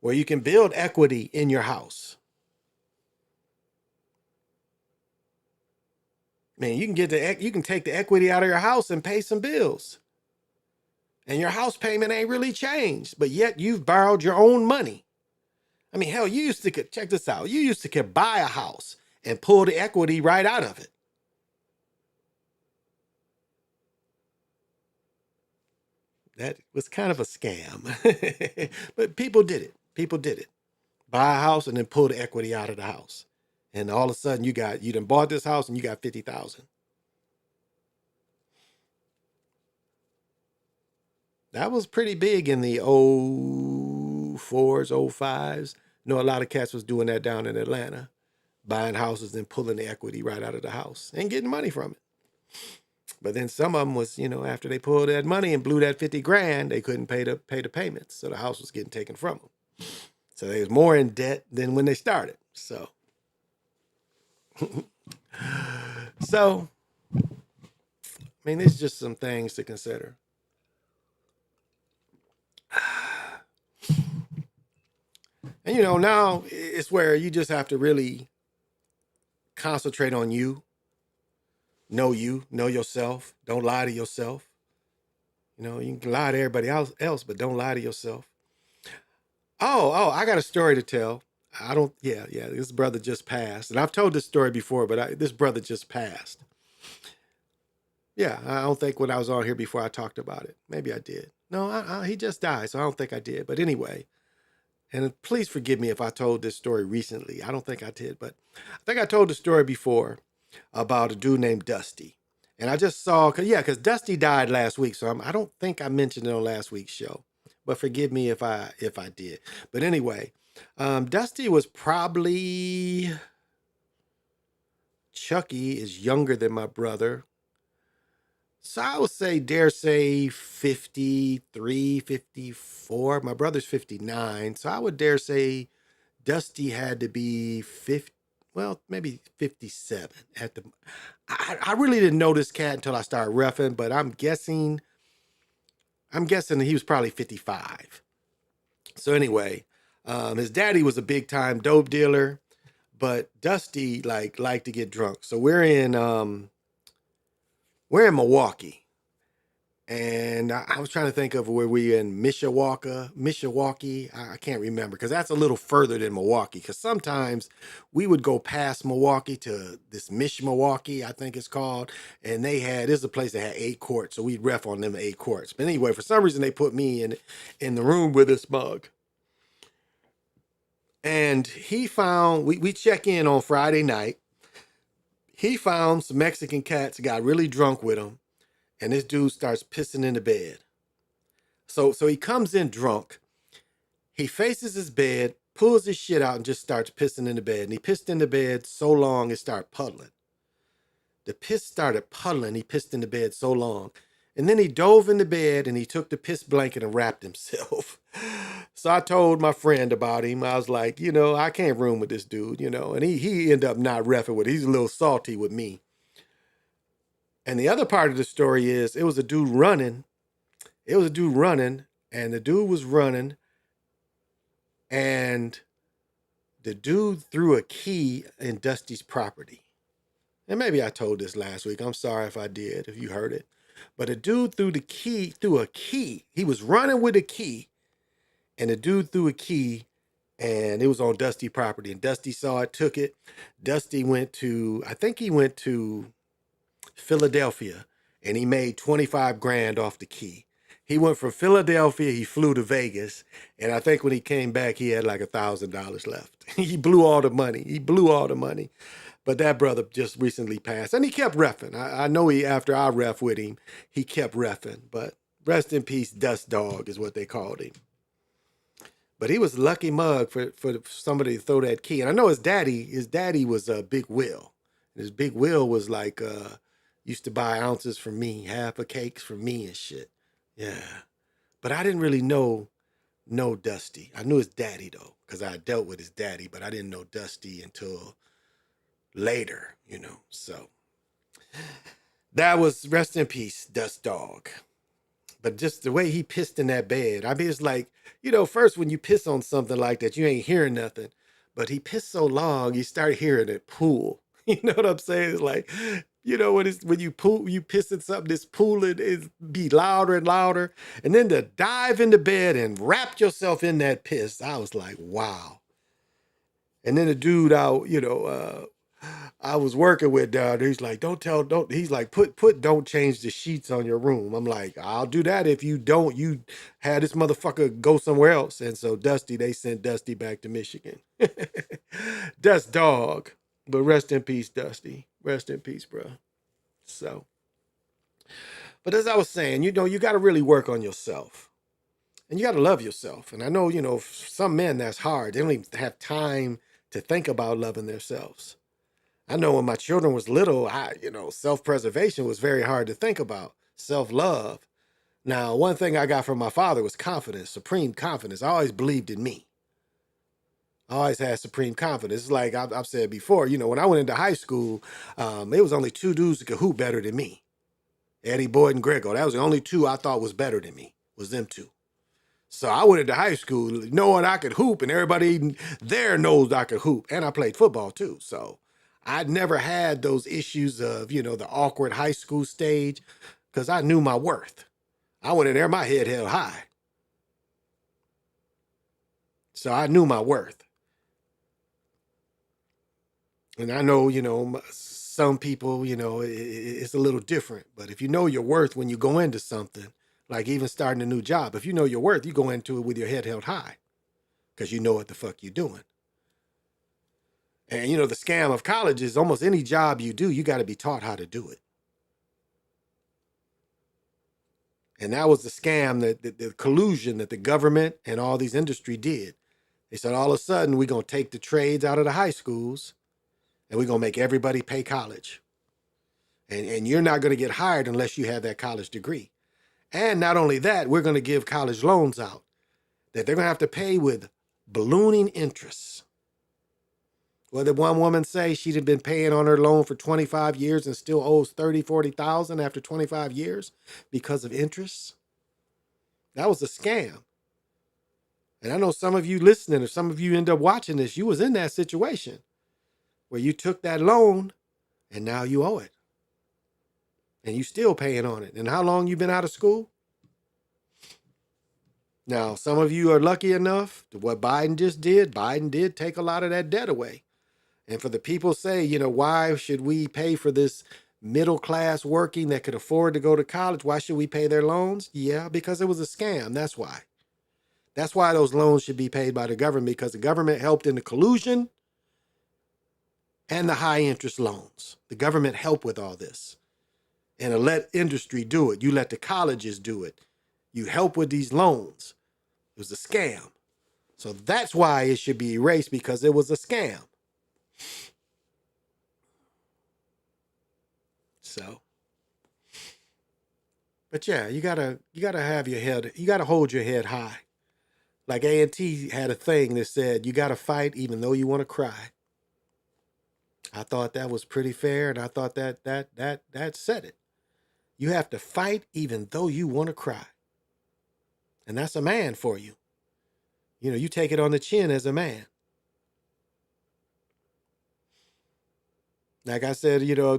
where you can build equity in your house. Man, you can take the equity out of your house and pay some bills. And your house payment ain't really changed, but yet you've borrowed your own money. I mean, hell, check this out. You used to buy a house and pull the equity right out of it. That was kind of a scam, but people did it. Buy a house and then pull the equity out of the house. And all of a sudden you done bought this house and you got 50,000. That was pretty big in the 04s, 05s. A lot of cats was doing that down in Atlanta, buying houses and pulling the equity right out of the house and getting money from it. But then some of them was, after they pulled that money and blew that 50 grand, they couldn't pay the payments. So the house was getting taken from them. So they was more in debt than when they started. So, there's just some things to consider. And, now it's where you just have to really concentrate on you. Know yourself. Don't lie to yourself. You can lie to everybody else, but don't lie to yourself. Oh, I got a story to tell. This brother just passed. And I've told this story before, but this brother just passed. Yeah, I don't think when I was on here before I talked about it. Maybe I did. No, he just died, so I don't think I did. But anyway, and please forgive me if I told this story recently. I don't think I did, but I think I told the story before about a dude named Dusty. And I just saw, because Dusty died last week, so I don't think I mentioned it on last week's show. But forgive me if I did. But anyway, Dusty was probably, Chucky is younger than my brother. So I would dare say 53, 54. My brother's 59. So I would dare say Dusty had to be 50, maybe 57 at the. I really didn't know this cat until I started reffing, but I'm guessing he was probably 55. So anyway, his daddy was a big time dope dealer, but Dusty liked to get drunk. So we're in Milwaukee. And I was trying to think of where we in Mishawaka. I can't remember because that's a little further than Milwaukee. Because sometimes we would go past Milwaukee to this Mishawaka, I think it's called. And this is a place that had 8 courts. So we'd ref on them 8 courts. But anyway, for some reason, they put me in the room with this mug. And he found, we check in on Friday night. He found some Mexican cats, got really drunk with him. And this dude starts pissing in the bed. So he comes in drunk. He faces his bed, pulls his shit out, and just starts pissing in the bed. And he pissed in the bed so long it started puddling. The piss started puddling. He pissed in the bed so long. And then he dove into bed and he took the piss blanket and wrapped himself. So I told my friend about him. I was like, I can't room with this dude, and he ended up not reffing with it. He's a little salty with me. And the other part of the story is it was a dude running. It was a dude running, and the dude was running, and the dude threw a key in Dusty's property. And maybe I told this last week. I'm sorry if I did, if you heard it. But a dude threw a key. He was running with a key. And the dude threw a key and it was on Dusty property. And Dusty saw it, took it. Dusty I think he went to Philadelphia and he made 25 grand off the key. He went from Philadelphia, he flew to Vegas. And I think when he came back, he had like $1,000 left. He blew all the money. But that brother just recently passed. And he kept reffing. I know after I ref with him, he kept reffing. But rest in peace, Dust Dog is what they called him. But he was a lucky mug for somebody to throw that key. And I know his daddy was Big Will. And his Big Will was like, used to buy ounces for me, half of cakes for me and shit. Yeah. But I didn't really know Dusty. I knew his daddy, though, because I dealt with his daddy. But I didn't know Dusty until later, So that was rest in peace, Dust Dog. But just the way he pissed in that bed, I mean, it's like, first when you piss on something like that, you ain't hearing nothing. But he pissed so long, you start hearing it pool. You know what I'm saying? It's like, when you piss in something, this pooling is be louder and louder. And then to dive into bed and wrap yourself in that piss, I was like, wow. And then the dude out, I was working with down there, he's like, don't change the sheets on your room. I'm like, I'll do that if you don't, you had this motherfucker go somewhere else. And so they sent Dusty back to Michigan. Dust Dog. But rest in peace, Dusty. Rest in peace, bro. So, but as I was saying, you got to really work on yourself. And you got to love yourself. And I know, some men, that's hard. They don't even have time to think about loving themselves. I know when my children was little, self-preservation was very hard to think about. Self-love. Now, one thing I got from my father was confidence, supreme confidence. I always believed in me. I always had supreme confidence. It's like I've said before, when I went into high school, it was only two dudes that could hoop better than me. Eddie Boyd and Grego. That was the only two I thought was better than me, was them two. So I went into high school knowing I could hoop, and everybody there knows I could hoop. And I played football too. So I'd never had those issues of, the awkward high school stage because I knew my worth. I went in there, my head held high. So I knew my worth. And I know, some people, it's a little different. But if you know your worth when you go into something, like even starting a new job, if you know your worth, you go into it with your head held high because you know what the fuck you're doing. And, the scam of college is almost any job you do, you got to be taught how to do it. And that was the scam, the collusion that the government and all these industry did. They said, all of a sudden, we're going to take the trades out of the high schools and we're going to make everybody pay college. And you're not going to get hired unless you have that college degree. And not only that, we're going to give college loans out that they're going to have to pay with ballooning interests. What did one woman say? She'd have been paying on her loan for 25 years and still owes 30, 40,000 after 25 years because of interest. That was a scam. And I know some of you listening, or some of you end up watching this, you was in that situation where you took that loan and now you owe it. And you still paying on it. And how long you been out of school? Now, some of you are lucky enough to what Biden just did. Biden did take a lot of that debt away. And for the people say, why should we pay for this middle class working that could afford to go to college? Why should we pay their loans? Yeah, because it was a scam. That's why. That's why those loans should be paid by the government, because the government helped in the collusion and the high interest loans. The government helped with all this. And let industry do it. You let the colleges do it. You help with these loans. It was a scam. So that's why it should be erased, because it was a scam. So, But yeah, you gotta have your head, you gotta hold your head high. Like A&T had a thing that said you gotta fight even though you want to cry. I thought that was pretty fair, and I thought that said it. You have to fight even though you want to cry. And that's a man for you. You know, you take it on the chin as a man. Like I said, you know,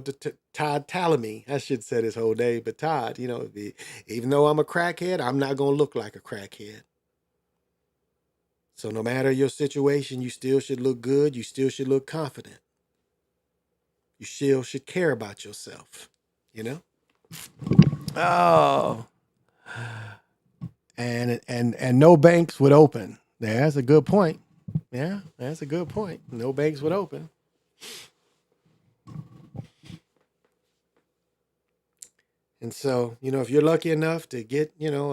Todd Talamy, I should say his whole name, but Todd, you know, even though I'm a crackhead, I'm not going to look like a crackhead. So no matter your situation, you still should look good. You still should look confident. You still should care about yourself, you know? Oh. And no banks would open. That's a good point. Yeah, that's a good point. No banks would open. And so, you know, if you're lucky enough to get, you know,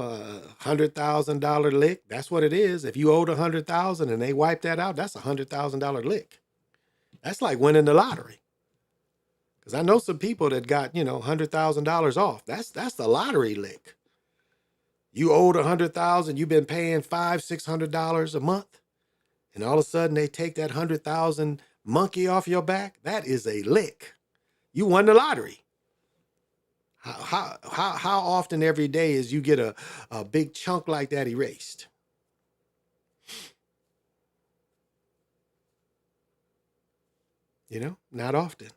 $100,000 lick, that's what it is. If you owed 100,000 and they wipe that out, that's $100,000 lick. That's like winning the lottery. Because I know some people that got, you know, $100,000 off. That's the lottery lick. You owed 100,000, you've been paying $500-$600 a month, and all of a sudden they take that 100,000 monkey off your back. That is a lick. You won the lottery. How often every day is you get a big chunk like that erased? You know, not often.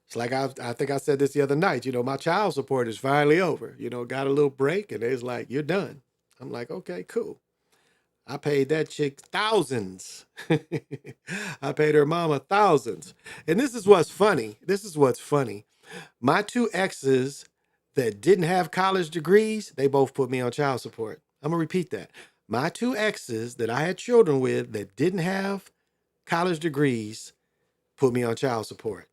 It's like I think I said this the other night, you know, my child support is finally over. You know, got a little break and it's like, you're done. I'm like, okay, cool. I paid that chick thousands. I paid her mama thousands. And this is what's funny. This is what's funny. My two exes that didn't have college degrees, they both put me on child support. I'm going to repeat that. My two exes that I had children with that didn't have college degrees put me on child support.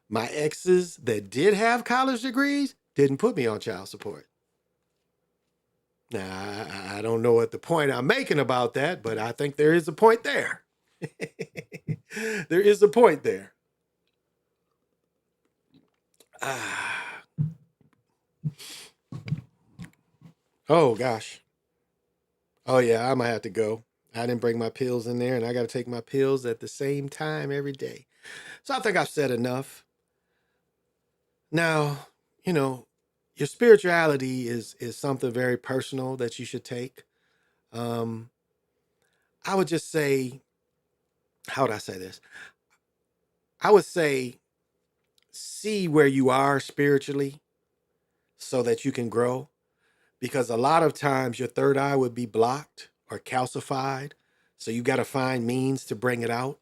My exes that did have college degrees didn't put me on child support. Now, I don't know what the point I'm making about that, but I think there is a point there. There is a point there. Oh, gosh. Oh, yeah, I might have to go. I didn't bring my pills in there, and I got to take my pills at the same time every day. So I think I've said enough. Now, you know, your spirituality is something very personal that you should take. I would just say, how would I say this? I would say, see where you are spiritually so that you can grow. Because a lot of times your third eye would be blocked or calcified. So you got to find means to bring it out.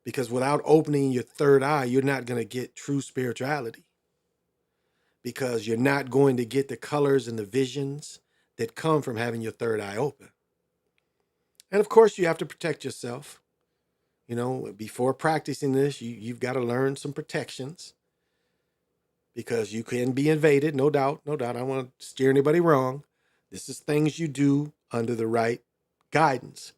Because without opening your third eye, you're not going to get true spirituality. Because you're not going to get the colors and the visions that come from having your third eye open. And of course, you have to protect yourself. You know, before practicing this, you've got to learn some protections because you can be invaded, no doubt, no doubt. I don't want to steer anybody wrong. This is things you do under the right guidance.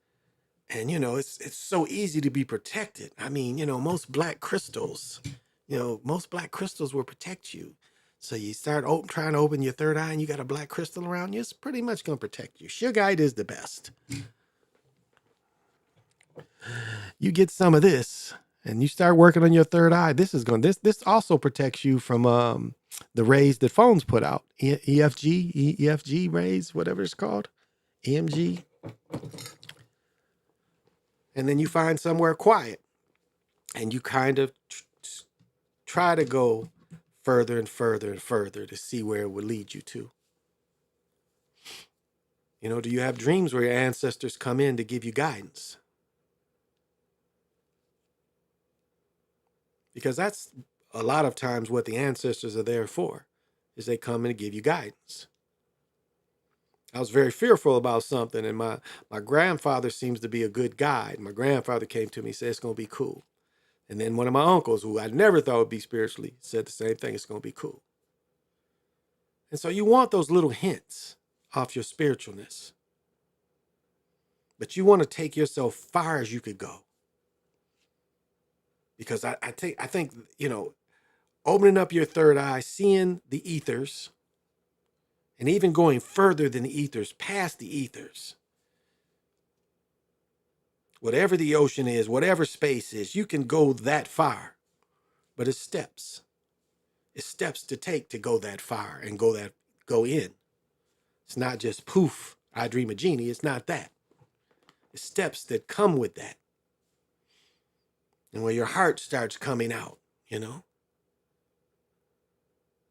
And, you know, it's so easy to be protected. I mean, you know, most black crystals will protect you. So you start trying to open your third eye and you got a black crystal around you, it's pretty much going to protect you. Sugarite is the best. You get some of this and you start working on your third eye. This also protects you from the rays that phones put out. EFG rays, whatever it's called. EMG. And then you find somewhere quiet and you kind of try to go further and further and further to see where it would lead you to. You know, do you have dreams where your ancestors come in to give you guidance? Because that's a lot of times what the ancestors are there for, is they come in to give you guidance. I was very fearful about something, and my grandfather seems to be a good guide. My grandfather came to me and said, it's going to be cool. And then one of my uncles, who I never thought would be spiritually, said the same thing, it's going to be cool. And so you want those little hints off your spiritualness. But you want to take yourself far as you could go. Because I think, you know, opening up your third eye, seeing the ethers, And even going further than the ethers, past the ethers. Whatever the ocean is, whatever space is, you can go that far. But it's steps. It's steps to take to go that far and go in. It's not just poof, I dream a genie. It's not that. It's steps that come with that. And when your heart starts coming out, you know,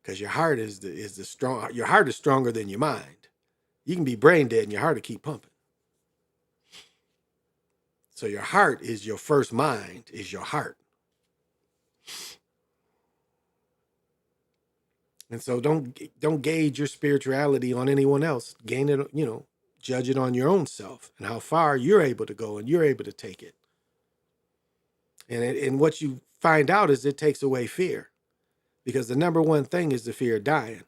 because your heart is the strong. Your heart is stronger than your mind. You can be brain dead and your heart will keep pumping. So your heart is your first mind, is your heart. And so don't gauge your spirituality on anyone else. Gain it, you know, judge it on your own self and how far you're able to go and you're able to take it. And what you find out is it takes away fear, because the number one thing is the fear of dying.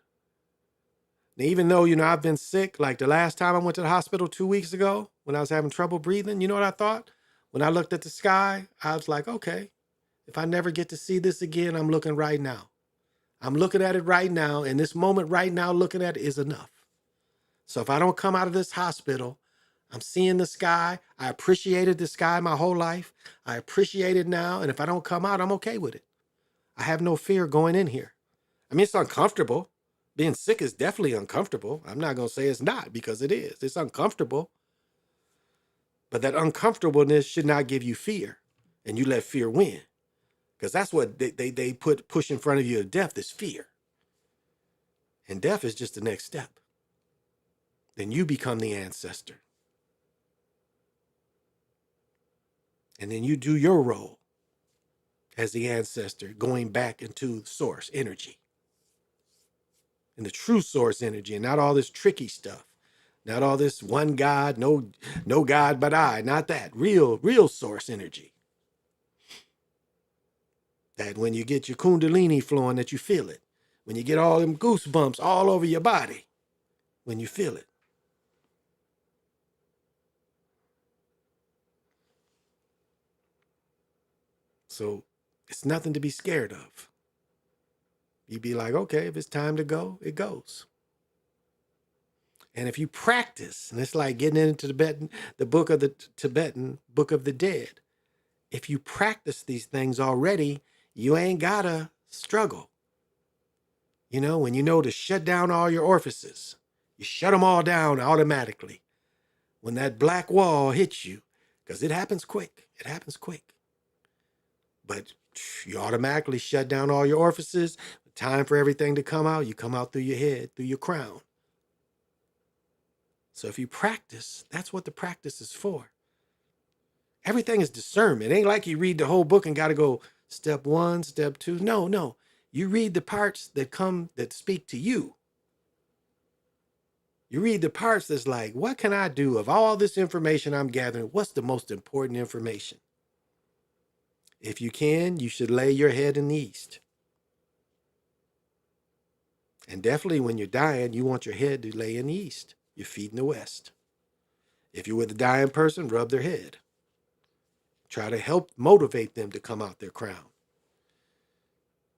Now, even though, you know, I've been sick, like the last time I went to the hospital 2 weeks ago when I was having trouble breathing, you know what I thought? When I looked at the sky, I was like, okay, if I never get to see this again, I'm looking right now. I'm looking at it right now, and this moment right now looking at it is enough. So if I don't come out of this hospital, I'm seeing the sky. I appreciated the sky my whole life. I appreciate it now, and if I don't come out, I'm okay with it. I have no fear going in here. I mean, it's uncomfortable. Being sick is definitely uncomfortable. I'm not going to say it's not, because it is. It's uncomfortable. But that uncomfortableness should not give you fear, and you let fear win. Because that's what they push in front of you of death is fear. And death is just the next step. Then you become the ancestor. And then you do your role as the ancestor, going back into source energy. And the true source energy, and not all this tricky stuff. Not all this one God, no God but I. Not that. Real source energy. That when you get your kundalini flowing, that you feel it. When you get all them goosebumps all over your body, when you feel it. So it's nothing to be scared of. You'd be like, okay, if it's time to go, it goes. And if you practice, and it's like getting into the book of the Tibetan Book of the Dead. If you practice these things already, you ain't gotta struggle. You know, when you know to shut down all your orifices, you shut them all down automatically. When that black wall hits you, because it happens quick. It happens quick. But you automatically shut down all your orifices. Time for everything to come out, you come out through your head, through your crown. So if you practice, that's what the practice is for. Everything is discernment. It ain't like you read the whole book and got to go step 1, step 2. No. You read the parts that speak to you. You read the parts that's like, what can I do of all this information I'm gathering? What's the most important information? If you can, you should lay your head in the east. And definitely when you're dying, you want your head to lay in the east, your feet in the west. If you're with a dying person, rub their head. Try to help motivate them to come out their crown.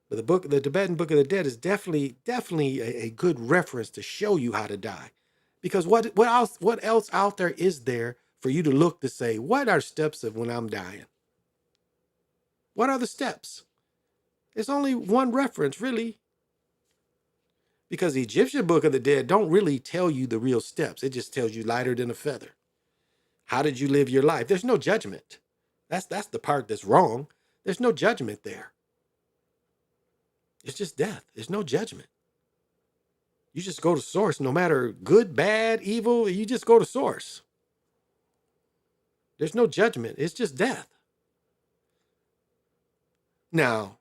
But the Tibetan Book of the Dead is definitely a good reference to show you how to die. Because what else out there is there for you to look to say, what are steps of when I'm dying? What are the steps? There's only one reference, really. Because the Egyptian Book of the Dead don't really tell you the real steps. It just tells you lighter than a feather. How did you live your life? There's no judgment. That's the part that's wrong. There's no judgment there. It's just death. There's no judgment. You just go to source, no matter good, bad, evil, you just go to source. There's no judgment. It's just death. Now,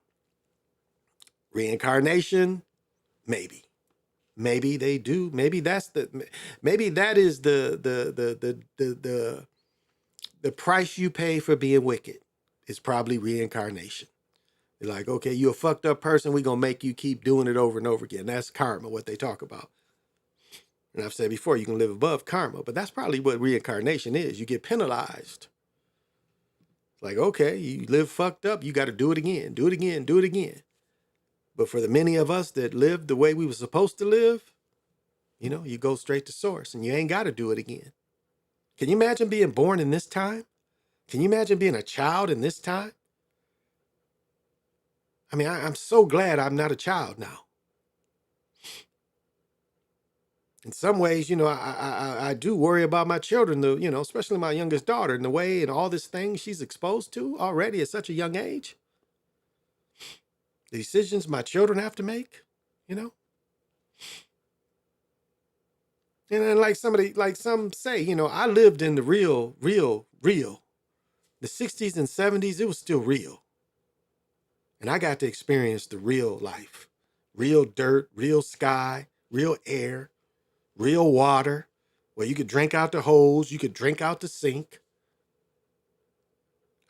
reincarnation, maybe. Maybe they do. Maybe that is the price you pay for being wicked. Is probably reincarnation. They're like, okay, you're a fucked up person. We're going to make you keep doing it over and over again. That's karma, what they talk about. And I've said before, you can live above karma, but that's probably what reincarnation is. You get penalized. Like, okay, you live fucked up. You got to do it again, do it again, do it again. But for the many of us that lived the way we were supposed to live, You know, you go straight to source and you ain't got to do it again. Can you imagine being born in this time? Can you imagine being a child in this time? I mean, I'm so glad I'm not a child now. In some ways, you know, I do worry about my children, you know, especially my youngest daughter, and the way and all this thing she's exposed to already at such a young age. The decisions my children have to make, you know. And then like some say, you know, I lived in the real. The 60s and 70s, it was still real. And I got to experience the real life. Real dirt, real sky, real air, real water, where you could drink out the hose, you could drink out the sink.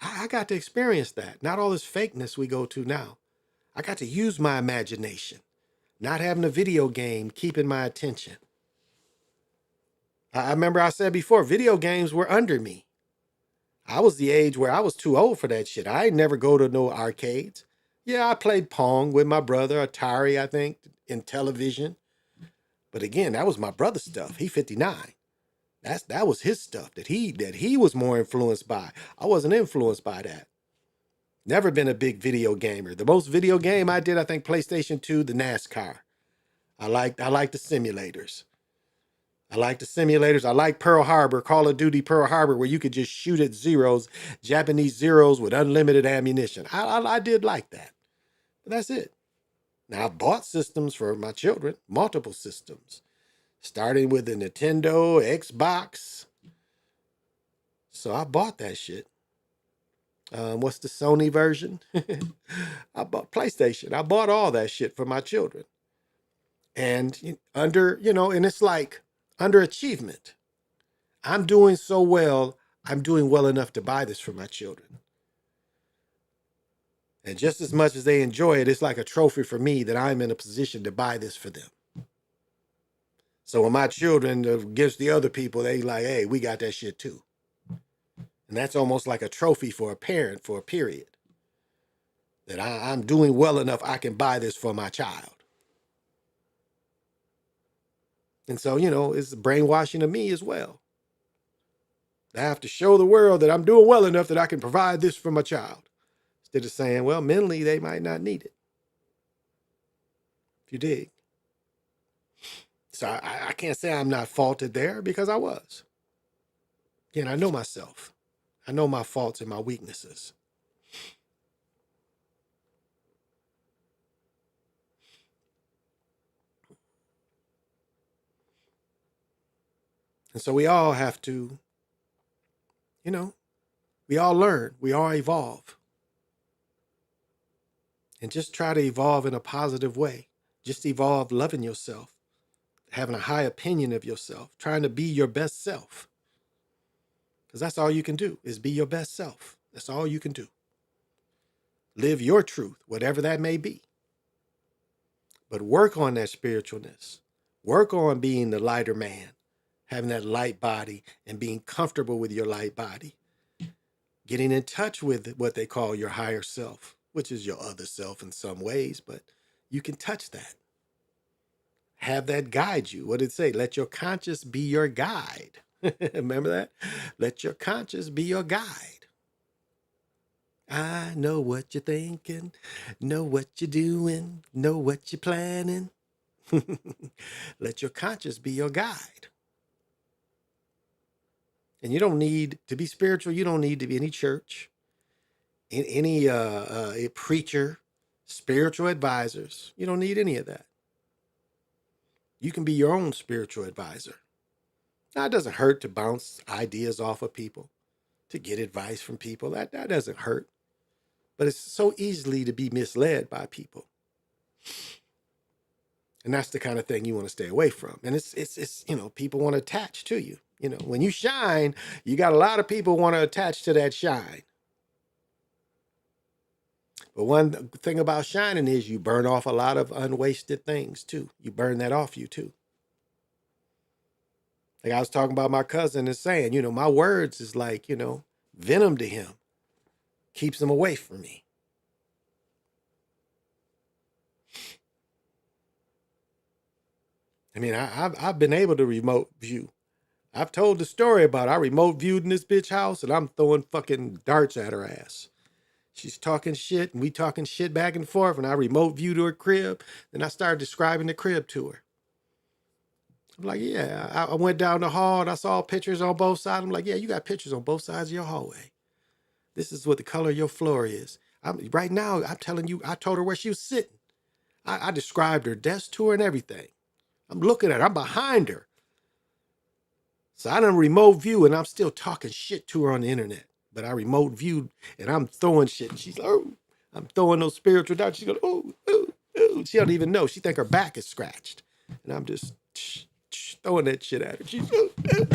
I got to experience that. Not all this fakeness we go to now. I got to use my imagination, not having a video game keeping my attention. I remember I said before, video games were under me. I was the age where I was too old for that shit. I ain't never go to no arcades. Yeah, I played Pong with my brother, Atari, I think, in television. But again, that was my brother's stuff. He 59. That was his stuff that he was more influenced by. I wasn't influenced by that. Never been a big video gamer. The most video game I did, I think, PlayStation 2, the NASCAR. I like the simulators. I like Pearl Harbor, Call of Duty Pearl Harbor, where you could just shoot at zeros, Japanese zeros with unlimited ammunition. I did like that. But that's it. Now, I've bought systems for my children, multiple systems, starting with the Nintendo, Xbox. So I bought that shit. What's the Sony version? I bought PlayStation. I bought all that shit for my children. And and it's like underachievement. I'm doing so well, I'm doing well enough to buy this for my children. And just as much as they enjoy it, it's like a trophy for me that I'm in a position to buy this for them. So when my children gives the other people, they like, hey, we got that shit too. And that's almost like a trophy for a parent for a period. That I'm doing well enough, I can buy this for my child. And so, it's brainwashing of me as well. I have to show the world that I'm doing well enough that I can provide this for my child. Instead of saying, well, mentally, they might not need it. If you dig. So I can't say I'm not faulted there because I was. Again, I know myself. I know my faults and my weaknesses. And so we all have to, we all learn, we all evolve. And just try to evolve in a positive way. Just evolve loving yourself, having a high opinion of yourself, trying to be your best self. Because that's all you can do is be your best self. That's all you can do. Live your truth, whatever that may be. But work on that spiritualness. Work on being the lighter man, having that light body and being comfortable with your light body. Getting in touch with what they call your higher self, which is your other self in some ways, but you can touch that. Have that guide you. What did it say? Let your conscience be your guide. Remember that? Let your conscience be your guide. I know what you're thinking, know what you're doing, know what you're planning. Let your conscience be your guide. And you don't need to be spiritual. You don't need to be any church, any preacher, spiritual advisors. You don't need any of that. You can be your own spiritual advisor. Now, it doesn't hurt to bounce ideas off of people, to get advice from people. That doesn't hurt. But it's so easily to be misled by people. And that's the kind of thing you want to stay away from. And it's people want to attach to you. When you shine, you got a lot of people want to attach to that shine. But one thing about shining is you burn off a lot of unwasted things too. You burn that off you too. Like I was talking about my cousin and saying, my words is like, venom to him. Keeps him away from me. I mean, I've been able to remote view. I've told the story about I remote viewed in this bitch house and I'm throwing fucking darts at her ass. She's talking shit and we talking shit back and forth and I remote viewed her crib. Then I started describing the crib to her. I'm like, yeah, I went down the hall and I saw pictures on both sides. I'm like, yeah, you got pictures on both sides of your hallway. This is what the color of your floor is. Right now, I'm telling you, I told her where she was sitting. I described her desk to her and everything. I'm looking at her. I'm behind her. So I done remote view and I'm still talking shit to her on the internet. But I remote viewed and I'm throwing shit. And she's like, oh, I'm throwing those spiritual darts. She goes, oh, oh, oh. She don't even know. She think her back is scratched. And I'm just throwing that shit at her. She's, oh, oh,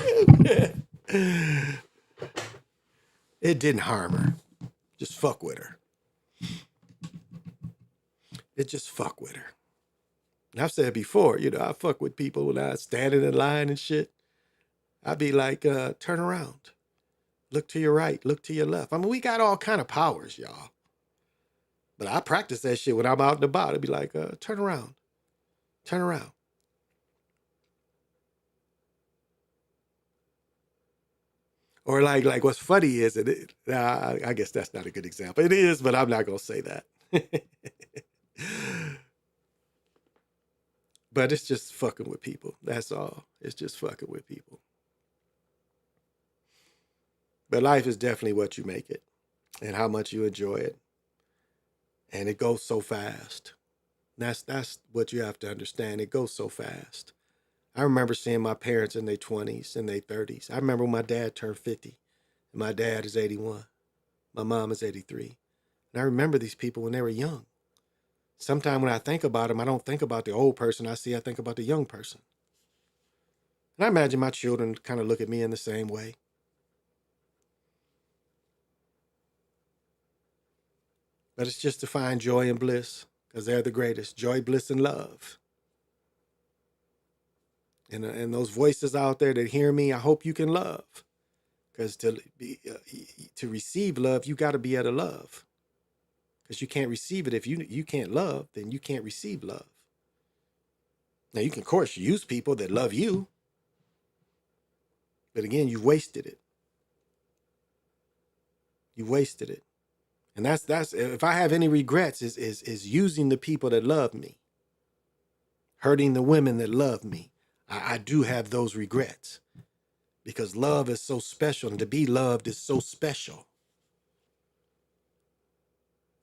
oh. It didn't harm her. Just fuck with her. It just fuck with her. And I've said before, you know, I fuck with people when I standing in line and shit. I'd be like, turn around. Look to your right. Look to your left. I mean, we got all kind of powers, y'all. But I practice that shit when I'm out and about. I'd be like, turn around. Turn around. Or like what's funny is, I guess that's not a good example. It is, but I'm not going to say that. But it's just fucking with people. That's all. It's just fucking with people. But life is definitely what you make it and how much you enjoy it. And it goes so fast. That's what you have to understand. It goes so fast. I remember seeing my parents in their 20s and their 30s. I remember when my dad turned 50. And my dad is 81. My mom is 83. And I remember these people when they were young. Sometimes when I think about them, I don't think about the old person I think about the young person. And I imagine my children kind of look at me in the same way. But it's just to find joy and bliss, because they're the greatest. Joy, bliss, and love. And those voices out there that hear me, I hope you can love. Because to receive love, you got to be able to love. Because you can't receive it. If you can't love, then you can't receive love. Now, you can, of course, use people that love you. But again, you've wasted it. You wasted it. And that's if I have any regrets, is using the people that love me. Hurting the women that love me. I do have those regrets. Because love is so special, and to be loved is so special.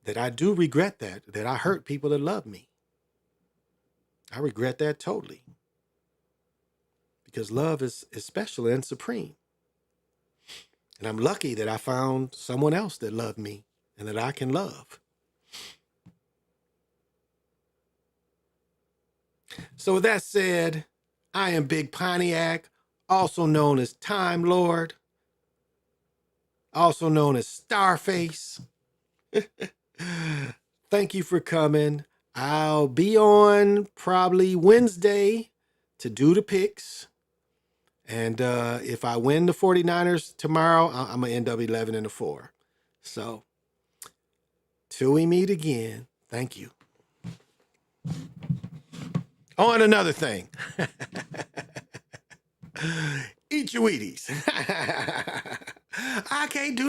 That I do regret that I hurt people that love me. I regret that totally. Because love is special and supreme. And I'm lucky that I found someone else that loved me and that I can love. So with that said, I am Big Pontiac, also known as Time Lord, also known as Starface. Thank you for coming. I'll be on probably Wednesday to do the picks. And if I win the 49ers tomorrow, I'm going to end up 11-4. So, till we meet again, thank you. Oh, and another thing. Eat your Wheaties. I can't do